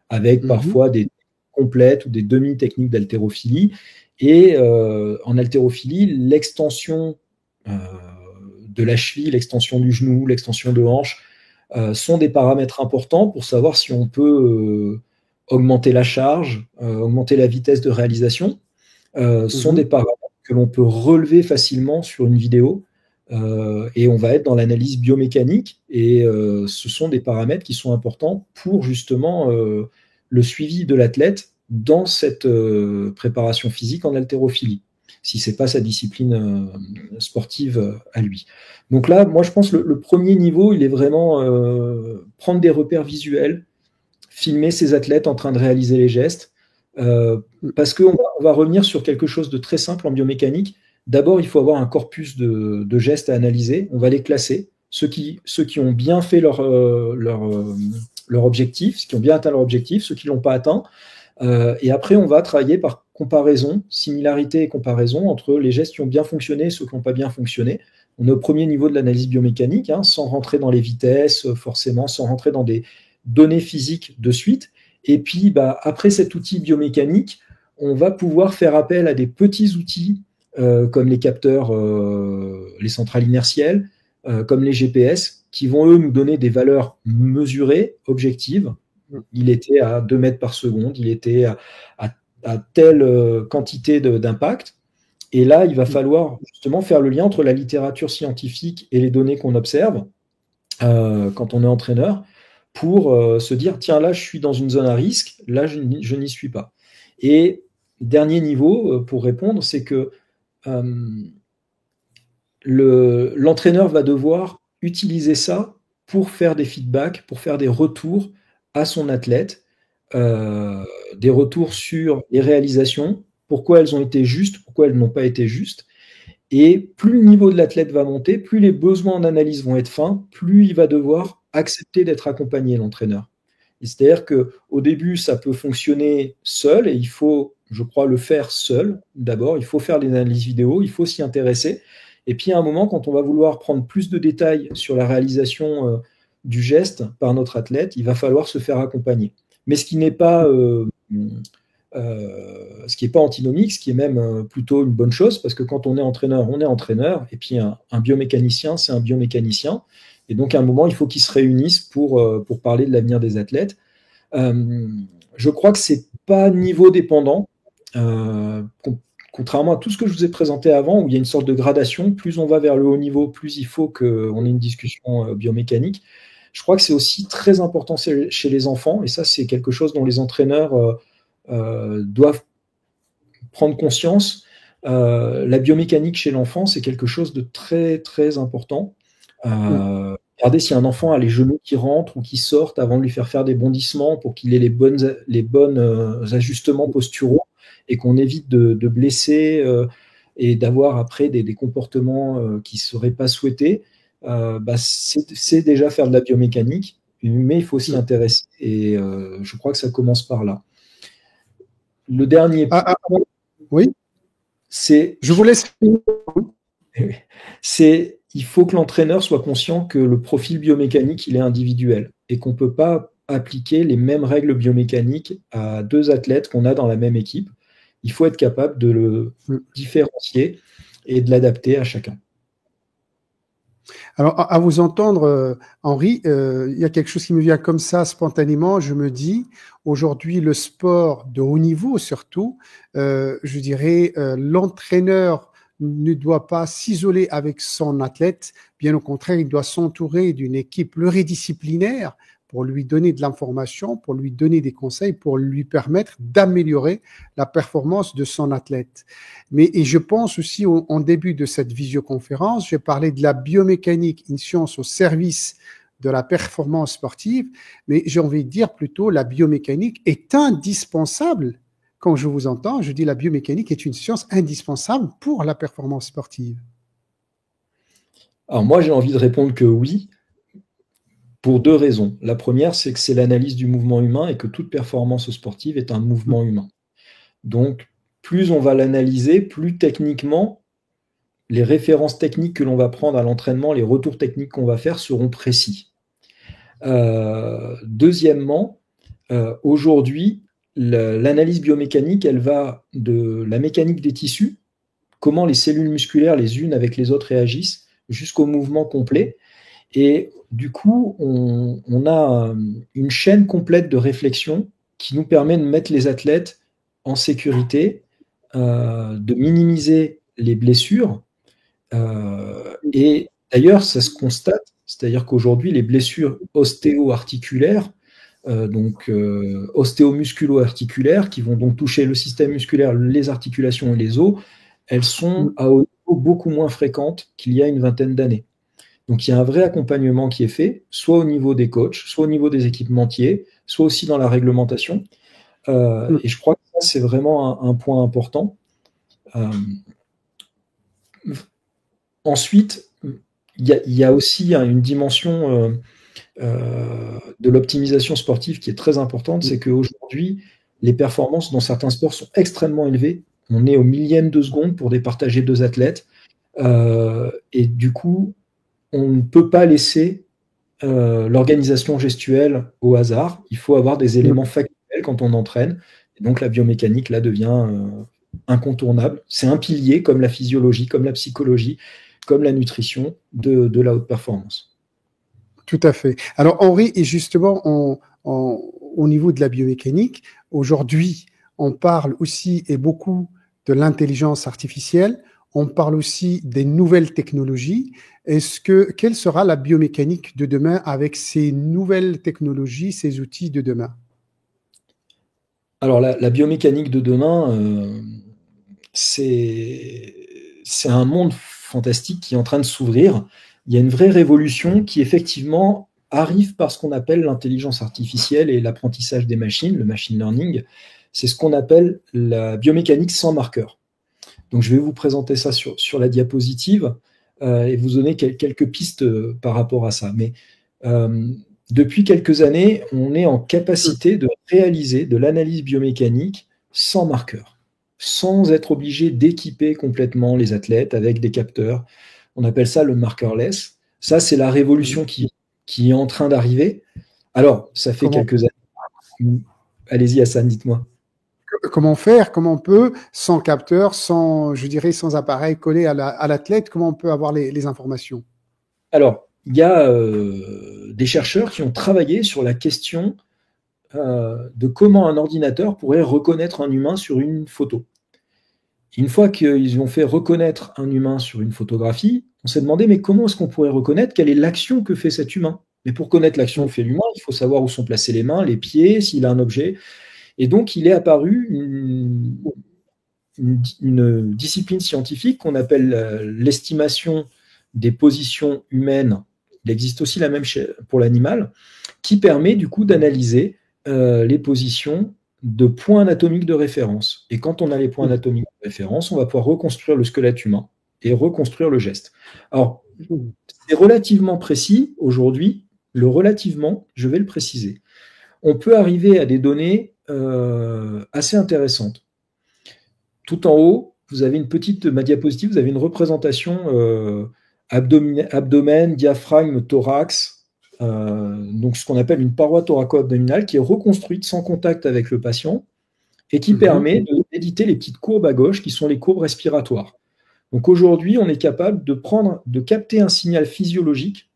avec Mhm. parfois des complètes ou des demi-techniques d'haltérophilie. Et en haltérophilie, l'extension de la cheville, l'extension du genou, l'extension de hanche sont des paramètres importants pour savoir si on peut augmenter la charge, augmenter la vitesse de réalisation. Sont des Mhm. paramètres que l'on peut relever facilement sur une vidéo. Et on va être dans l'analyse biomécanique. Et ce sont des paramètres qui sont importants pour justement le suivi de l'athlète dans cette préparation physique en haltérophilie, si ce n'est pas sa discipline sportive à lui. Donc là, moi, je pense que le premier niveau, il est vraiment prendre des repères visuels, filmer ces athlètes en train de réaliser les gestes, parce qu'on va revenir sur quelque chose de très simple en biomécanique. D'abord, il faut avoir un corpus de gestes à analyser. On va les classer. Ceux qui ont bien fait leur objectif, ceux qui ont bien atteint leur objectif, ceux qui ne l'ont pas atteint. Et après, on va travailler par comparaison, similarité et comparaison entre les gestes qui ont bien fonctionné et ceux qui n'ont pas bien fonctionné. On est au premier niveau de l'analyse biomécanique, hein, sans rentrer dans les vitesses, forcément, sans rentrer dans des données physiques de suite. Et puis, après cet outil biomécanique, on va pouvoir faire appel à des petits outils comme les capteurs, les centrales inertielles, comme les GPS, qui vont, eux, nous donner des valeurs mesurées, objectives. Il était à 2 mètres par seconde, il était à telle quantité d'impact. Et là, il va falloir justement faire le lien entre la littérature scientifique et les données qu'on observe quand on est entraîneur pour se dire, tiens, là, je suis dans une zone à risque, là, je n'y suis pas. Et dernier niveau, pour répondre, c'est que l'entraîneur va devoir utiliser ça pour faire des feedbacks, pour faire des retours à son athlète, euh, des retours sur les réalisations, pourquoi elles ont été justes, pourquoi elles n'ont pas été justes. Et plus le niveau de l'athlète va monter, plus les besoins en analyse vont être fins, plus il va devoir accepter d'être accompagné, l'entraîneur. C'est-à-dire qu'au début, ça peut fonctionner seul et il faut, je crois, le faire seul. D'abord, il faut faire des analyses vidéo, il faut s'y intéresser. Et puis, à un moment, quand on va vouloir prendre plus de détails sur la réalisation du geste par notre athlète, il va falloir se faire accompagner. Mais ce qui n'est pas antinomique, ce qui est même plutôt une bonne chose, parce que quand on est entraîneur, et puis un biomécanicien, c'est un biomécanicien. Et donc, à un moment, il faut qu'ils se réunissent pour parler de l'avenir des athlètes. Je crois que ce n'est pas niveau dépendant, contrairement à tout ce que je vous ai présenté avant, où il y a une sorte de gradation. Plus on va vers le haut niveau, plus il faut qu'on ait une discussion biomécanique. Je crois que c'est aussi très important chez les enfants, et ça, c'est quelque chose dont les entraîneurs doivent prendre conscience. La biomécanique chez l'enfant, c'est quelque chose de très, très important. Regardez si un enfant a les genoux qui rentrent ou qui sortent avant de lui faire des bondissements pour qu'il ait les bonnes ajustements posturaux et qu'on évite de blesser et d'avoir après des comportements qui ne seraient pas souhaités. C'est déjà faire de la biomécanique, mais il faut s'y intéresser. Et je crois que ça commence par là. Le dernier point, oui, c'est je vous laisse. il faut que l'entraîneur soit conscient que le profil biomécanique, il est individuel et qu'on ne peut pas appliquer les mêmes règles biomécaniques à deux athlètes qu'on a dans la même équipe. Il faut être capable de le différencier et de l'adapter à chacun. Alors, à vous entendre, Henri, il y a quelque chose qui me vient comme ça spontanément. Je me dis, aujourd'hui, le sport de haut niveau, surtout, je dirais, l'entraîneur ne doit pas s'isoler avec son athlète. Bien au contraire, il doit s'entourer d'une équipe pluridisciplinaire pour lui donner de l'information, pour lui donner des conseils, pour lui permettre d'améliorer la performance de son athlète. Et je pense aussi, en début de cette visioconférence, j'ai parlé de la biomécanique, une science au service de la performance sportive, mais j'ai envie de dire plutôt la biomécanique est indispensable. Quand je vous entends, je dis la biomécanique est une science indispensable pour la performance sportive. Alors moi, j'ai envie de répondre que oui, pour deux raisons. La première, c'est que c'est l'analyse du mouvement humain et que toute performance sportive est un mouvement humain. Donc, plus on va l'analyser, plus techniquement, les références techniques que l'on va prendre à l'entraînement, les retours techniques qu'on va faire seront précis. Deuxièmement, aujourd'hui, l'analyse biomécanique, elle va de la mécanique des tissus, comment les cellules musculaires les unes avec les autres réagissent, jusqu'au mouvement complet. Et du coup, on a une chaîne complète de réflexion qui nous permet de mettre les athlètes en sécurité, de minimiser les blessures. Et d'ailleurs, ça se constate, c'est-à-dire qu'aujourd'hui, les blessures ostéo-articulaires, donc ostéomusculo-articulaires, qui vont donc toucher le système musculaire, les articulations et les os, elles sont à haut niveau beaucoup moins fréquentes qu'il y a une vingtaine d'années. Donc il y a un vrai accompagnement qui est fait, soit au niveau des coachs, soit au niveau des équipementiers, soit aussi dans la réglementation. Et je crois que ça, c'est vraiment un point important. Ensuite, il y a aussi une dimension de l'optimisation sportive qui est très importante, c'est qu'aujourd'hui, les performances dans certains sports sont extrêmement élevées. On est au millième de seconde pour départager deux athlètes. Et du coup, on ne peut pas laisser l'organisation gestuelle au hasard. Il faut avoir des éléments factuels quand on entraîne. Et donc la biomécanique, là, devient incontournable. C'est un pilier, comme la physiologie, comme la psychologie, comme la nutrition de la haute performance. Tout à fait. Alors Henri, et justement, au niveau de la biomécanique, aujourd'hui, on parle aussi et beaucoup de l'intelligence artificielle, on parle aussi des nouvelles technologies. Quelle sera la biomécanique de demain avec ces nouvelles technologies, ces outils de demain? Alors la biomécanique de demain, c'est un monde fantastique qui est en train de s'ouvrir. Il y a une vraie révolution qui effectivement arrive par ce qu'on appelle l'intelligence artificielle et l'apprentissage des machines, le machine learning. C'est ce qu'on appelle la biomécanique sans marqueur. Donc je vais vous présenter ça sur la diapositive et vous donner quelques pistes par rapport à ça. Mais depuis quelques années, on est en capacité de réaliser de l'analyse biomécanique sans marqueur, sans être obligé d'équiper complètement les athlètes avec des capteurs. On appelle ça le markerless. Ça, c'est la révolution qui est en train d'arriver. Alors, ça fait quelques années. Allez-y, Hassan, dites-moi. Comment faire? Comment on peut, sans capteur, je dirais, sans appareil collé à l'athlète, comment on peut avoir les informations? Alors, il y a des chercheurs qui ont travaillé sur la question de comment un ordinateur pourrait reconnaître un humain sur une photo. Une fois qu'ils ont fait reconnaître un humain sur une photographie, on s'est demandé, mais comment est-ce qu'on pourrait reconnaître quelle est l'action que fait cet humain? Mais pour connaître l'action que fait l'humain, il faut savoir où sont placées les mains, les pieds, s'il a un objet. Et donc, il est apparu une discipline scientifique qu'on appelle l'estimation des positions humaines. Il existe aussi la même pour l'animal, qui permet du coup d'analyser les positions de points anatomiques de référence. Et quand on a les points anatomiques de référence, on va pouvoir reconstruire le squelette humain et reconstruire le geste. Alors, c'est relativement précis aujourd'hui. Le relativement, je vais le préciser. On peut arriver à des données assez intéressantes. Tout en haut, vous avez ma diapositive, vous avez une représentation abdomen, diaphragme, thorax, donc ce qu'on appelle une paroi thoraco-abdominale qui est reconstruite sans contact avec le patient et qui permet d'éditer les petites courbes à gauche qui sont les courbes respiratoires. Donc aujourd'hui, on est capable de capter un signal physiologique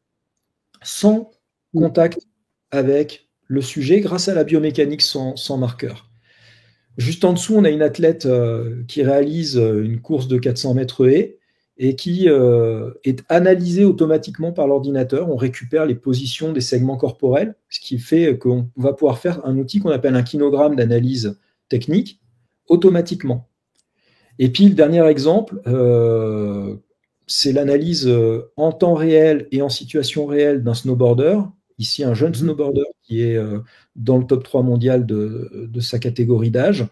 sans contact avec le sujet grâce à la biomécanique sans marqueur. Juste en dessous, on a une athlète qui réalise une course de 400 mètres haies et qui est analysée automatiquement par l'ordinateur. On récupère les positions des segments corporels, ce qui fait qu'on va pouvoir faire un outil qu'on appelle un kinogramme d'analyse technique automatiquement. Et puis le dernier exemple, c'est l'analyse en temps réel et en situation réelle d'un snowboarder. Ici, un jeune snowboarder qui est dans le top 3 mondial de sa catégorie d'âge,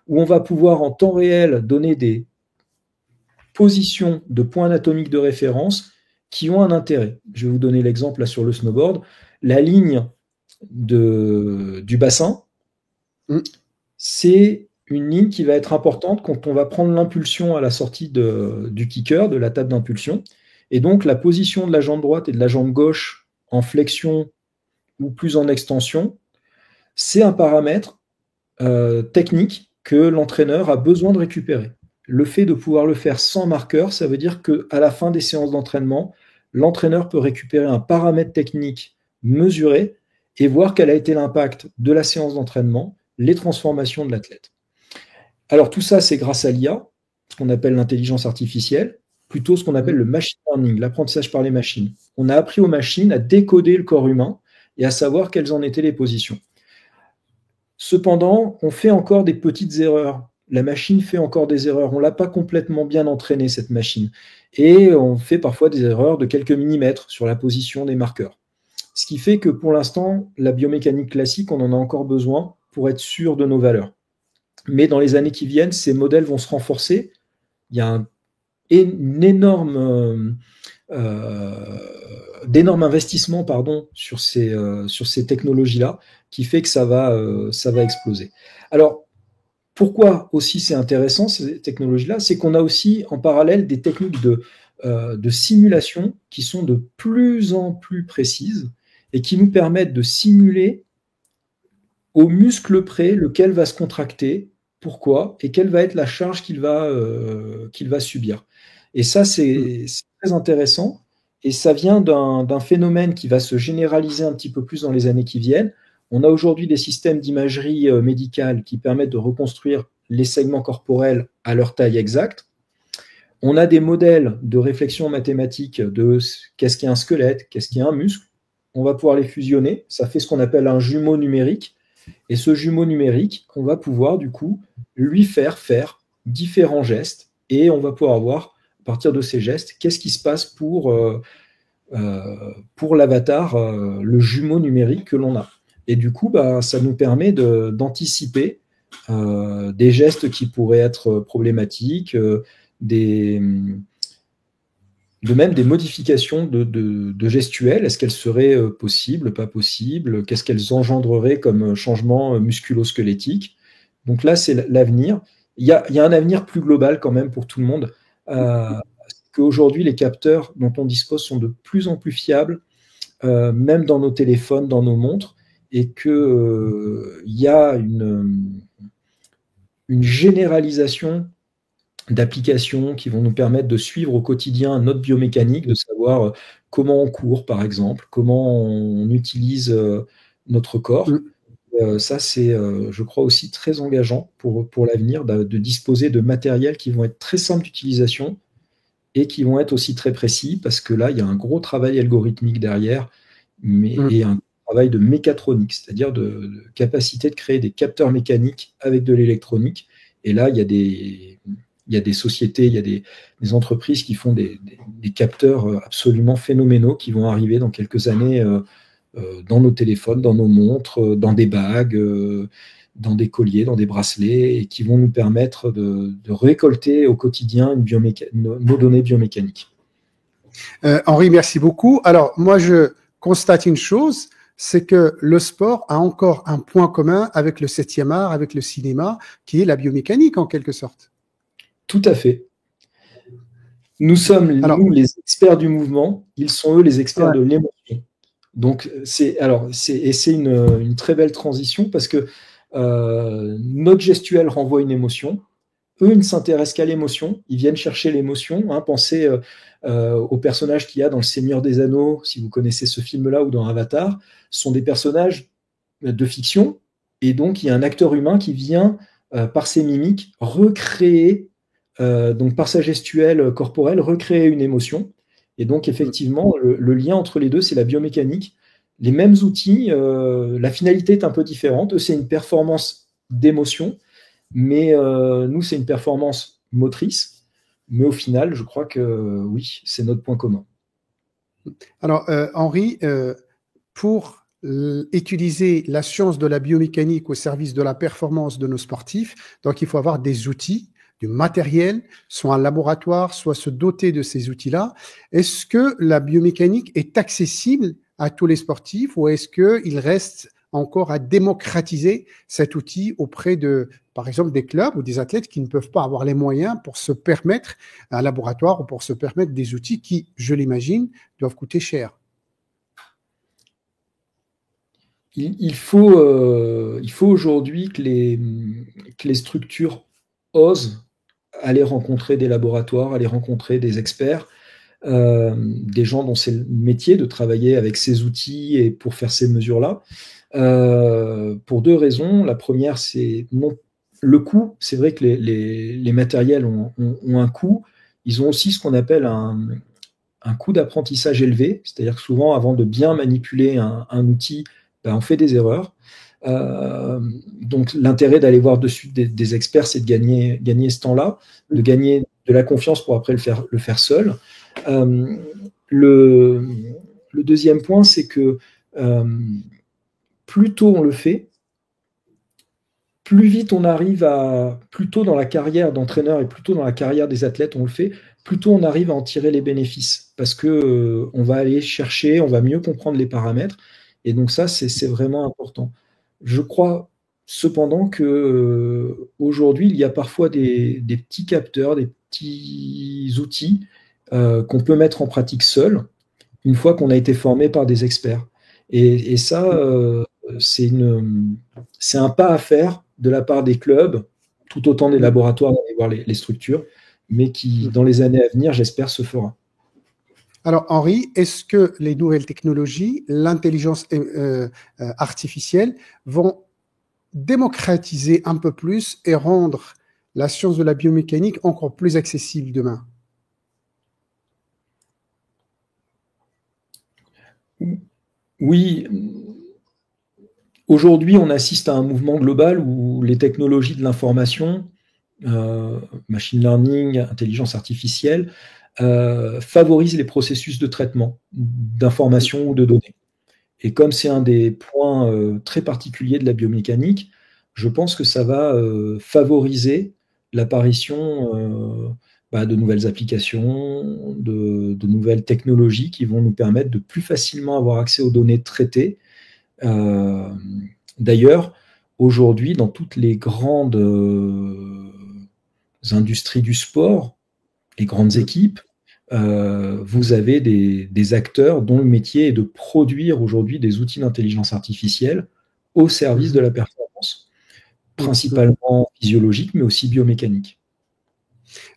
où on va pouvoir en temps réel donner des positions de points anatomiques de référence qui ont un intérêt. Je vais vous donner l'exemple là sur le snowboard. La ligne du bassin, c'est une ligne qui va être importante quand on va prendre l'impulsion à la sortie du kicker, de la table d'impulsion. Et donc, la position de la jambe droite et de la jambe gauche en flexion ou plus en extension, c'est un paramètre technique que l'entraîneur a besoin de récupérer. Le fait de pouvoir le faire sans marqueur, ça veut dire qu'à la fin des séances d'entraînement, l'entraîneur peut récupérer un paramètre technique mesuré et voir quel a été l'impact de la séance d'entraînement, les transformations de l'athlète. Alors tout ça, c'est grâce à l'IA, ce qu'on appelle l'intelligence artificielle, plutôt ce qu'on appelle le machine learning, l'apprentissage par les machines. On a appris aux machines à décoder le corps humain et à savoir quelles en étaient les positions. Cependant, on fait encore des petites erreurs. La machine fait encore des erreurs. On ne l'a pas complètement bien entraînée, cette machine. Et on fait parfois des erreurs de quelques millimètres sur la position des marqueurs. Ce qui fait que pour l'instant, la biomécanique classique, on en a encore besoin pour être sûr de nos valeurs. Mais dans les années qui viennent, ces modèles vont se renforcer. Il y a d'énormes investissements sur ces technologies-là qui fait que ça va exploser. Alors, pourquoi aussi c'est intéressant, ces technologies-là? C'est qu'on a aussi en parallèle des techniques de simulation qui sont de plus en plus précises et qui nous permettent de simuler au muscle près lequel va se contracter, pourquoi, et quelle va être la charge qu'il va subir. Et ça, c'est très intéressant, et ça vient d'un phénomène qui va se généraliser un petit peu plus dans les années qui viennent. On a aujourd'hui des systèmes d'imagerie médicale qui permettent de reconstruire les segments corporels à leur taille exacte. On a des modèles de réflexion mathématique de qu'est-ce qu'est un squelette, qu'est-ce qu'est un muscle. On va pouvoir les fusionner. Ça fait ce qu'on appelle un jumeau numérique. Et ce jumeau numérique, on va pouvoir du coup lui faire différents gestes et on va pouvoir voir à partir de ces gestes qu'est-ce qui se passe pour l'avatar, le jumeau numérique que l'on a. Et du coup, ça nous permet d'anticiper des gestes qui pourraient être problématiques, même des modifications de gestuelles. Est-ce qu'elles seraient possibles, pas possibles? Qu'est-ce qu'elles engendreraient comme changement musculo-squelettique? Donc là, c'est l'avenir. Il y a un avenir plus global quand même pour tout le monde. Qu'aujourd'hui, les capteurs dont on dispose sont de plus en plus fiables, même dans nos téléphones, dans nos montres, et qu'il y a une généralisation d'applications qui vont nous permettre de suivre au quotidien notre biomécanique, de savoir comment on court, par exemple, comment on utilise notre corps. Ça, c'est, je crois, aussi très engageant pour l'avenir, de disposer de matériels qui vont être très simples d'utilisation et qui vont être aussi très précis, parce que là, il y a un gros travail algorithmique derrière, et un travail de mécatronique, c'est-à-dire de capacité de créer des capteurs mécaniques avec de l'électronique. Et là, il y a des sociétés, il y a des entreprises qui font des capteurs absolument phénoménaux qui vont arriver dans quelques années dans nos téléphones, dans nos montres, dans des bagues, dans des colliers, dans des bracelets, et qui vont nous permettre de récolter au quotidien nos données biomécaniques. Henri, merci beaucoup. Alors, moi, je constate une chose, c'est que le sport a encore un point commun avec le 7e art, avec le cinéma, qui est la biomécanique en quelque sorte. Tout à fait. Nous sommes, nous, les experts du mouvement, ils sont eux les experts de l'émotion. Donc, c'est une très belle transition, parce que notre gestuelle renvoie une émotion. Eux, ils ne s'intéressent qu'à l'émotion. Ils viennent chercher l'émotion. Pensez aux personnages qu'il y a dans Le Seigneur des Anneaux, si vous connaissez ce film-là, ou dans Avatar. Ce sont des personnages de fiction. Et donc, il y a un acteur humain qui vient, par ses mimiques, recréer, donc par sa gestuelle corporelle, recréer une émotion. Et donc, effectivement, le lien entre les deux, c'est la biomécanique. Les mêmes outils, la finalité est un peu différente. Eux, c'est une performance d'émotion, mais nous, c'est une performance motrice. Mais au final, je crois que oui, c'est notre point commun. Alors, Henri, pour utiliser la science de la biomécanique au service de la performance de nos sportifs, donc il faut avoir des outils, du matériel, soit un laboratoire, soit se doter de ces outils-là. Est-ce que la biomécanique est accessible à tous les sportifs, ou est-ce qu'il reste encore à démocratiser cet outil auprès de, par exemple, des clubs ou des athlètes qui ne peuvent pas avoir les moyens pour se permettre un laboratoire ou pour se permettre des outils qui, je l'imagine, doivent coûter cher. Il faut aujourd'hui que les structures osent aller rencontrer des laboratoires, aller rencontrer des experts, des gens dont c'est le métier de travailler avec ces outils et pour faire ces mesures-là, pour deux raisons. La première, c'est le coût. C'est vrai que les matériels ont un coût. Ils ont aussi ce qu'on appelle un coût d'apprentissage élevé, c'est-à-dire que souvent, avant de bien manipuler un outil, ben, on fait des erreurs. Donc l'intérêt d'aller voir dessus des experts, c'est de gagner ce temps-là, de gagner de la confiance pour après le faire seul. Le deuxième point, c'est que plus tôt on le fait, plus vite on arrive plus tôt dans la carrière d'entraîneur et plus tôt dans la carrière des athlètes on le fait, plus tôt on arrive à en tirer les bénéfices parce que on va aller chercher, on va mieux comprendre les paramètres et donc ça c'est vraiment important. Je crois cependant que aujourd'hui il y a parfois des petits capteurs, des petits outils qu'on peut mettre en pratique seul une fois qu'on a été formé par des experts. Et ça, c'est un pas à faire de la part des clubs, tout autant des laboratoires d'aller voir les structures, mais qui, dans les années à venir, j'espère, se fera. Alors, Henri, est-ce que les nouvelles technologies, l'intelligence artificielle vont démocratiser un peu plus et rendre la science de la biomécanique encore plus accessible demain? Oui, aujourd'hui, on assiste à un mouvement global où les technologies de l'information, machine learning, intelligence artificielle, favorisent les processus de traitement d'informations ou de données. Et comme c'est un des points très particuliers de la biomécanique, je pense que ça va favoriser l'apparition de nouvelles applications, de nouvelles technologies qui vont nous permettre de plus facilement avoir accès aux données traitées. D'ailleurs, aujourd'hui, dans toutes les grandes industries du sport, les grandes équipes, vous avez des acteurs dont le métier est de produire aujourd'hui des outils d'intelligence artificielle au service de la performance, principalement physiologique, mais aussi biomécanique.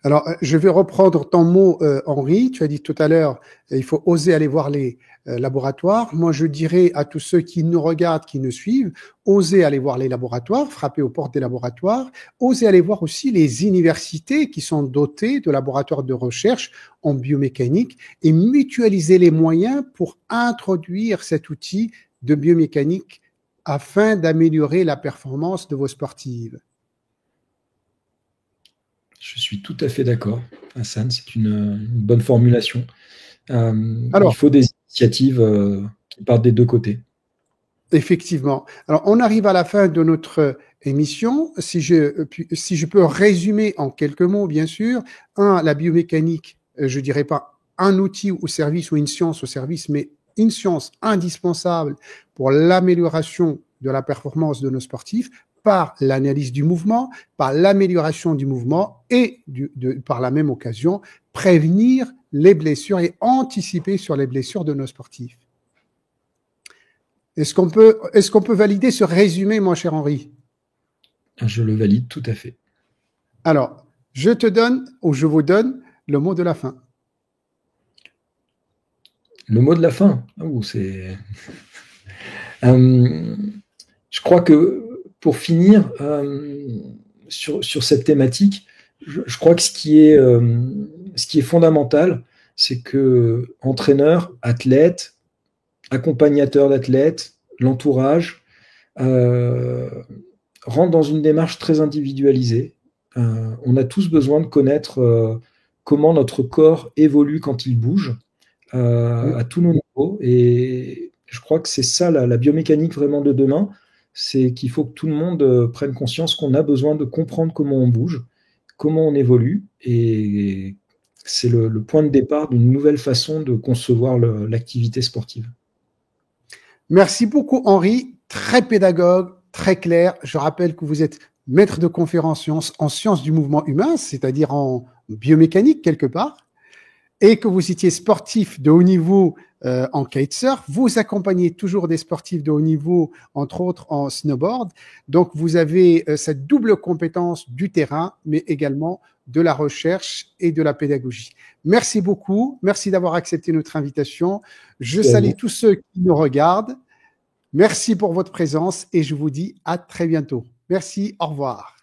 Alors, je vais reprendre ton mot, Henri. Tu as dit tout à l'heure, il faut oser aller voir les laboratoires. Moi, je dirais à tous ceux qui nous regardent, qui nous suivent, osez aller voir les laboratoires, frapper aux portes des laboratoires, osez aller voir aussi les universités qui sont dotées de laboratoires de recherche en biomécanique et mutualiser les moyens pour introduire cet outil de biomécanique afin d'améliorer la performance de vos sportives. Je suis tout à fait d'accord, Hassan, c'est une bonne formulation. Alors, il faut des initiatives qui partent des deux côtés. Effectivement. Alors, on arrive à la fin de notre émission. Si je peux résumer en quelques mots, bien sûr. La biomécanique, je dirais pas un outil au service ou une science au service, mais une science indispensable pour l'amélioration de la performance de nos sportifs par l'analyse du mouvement, par l'amélioration du mouvement et par la même occasion, prévenir les blessures et anticiper sur les blessures de nos sportifs. Est-ce qu'on peut valider ce résumé, mon cher Henri? Je le valide tout à fait. Alors, je vous donne le mot de la fin. Le mot de la fin. C'est. Je crois que pour finir sur cette thématique, je crois que ce qui est fondamental, c'est que entraîneurs, athlètes, accompagnateurs d'athlètes, l'entourage rentrent dans une démarche très individualisée. On a tous besoin de connaître comment notre corps évolue quand il bouge à tous nos niveaux. Et je crois que c'est ça la biomécanique vraiment de demain, c'est qu'il faut que tout le monde prenne conscience qu'on a besoin de comprendre comment on bouge, comment on évolue, et c'est le point de départ d'une nouvelle façon de concevoir l'activité sportive. Merci beaucoup, Henri. Très pédagogue, très clair. Je rappelle que vous êtes maître de conférence en sciences du mouvement humain, c'est-à-dire en biomécanique quelque part, et que vous étiez sportif de haut niveau en kitesurf. Vous accompagnez toujours des sportifs de haut niveau, entre autres en snowboard. Donc, vous avez cette double compétence du terrain, mais également de la recherche et de la pédagogie. Merci beaucoup. Merci d'avoir accepté notre invitation. Je salue tous ceux qui nous regardent. Merci pour votre présence et je vous dis à très bientôt. Merci, au revoir.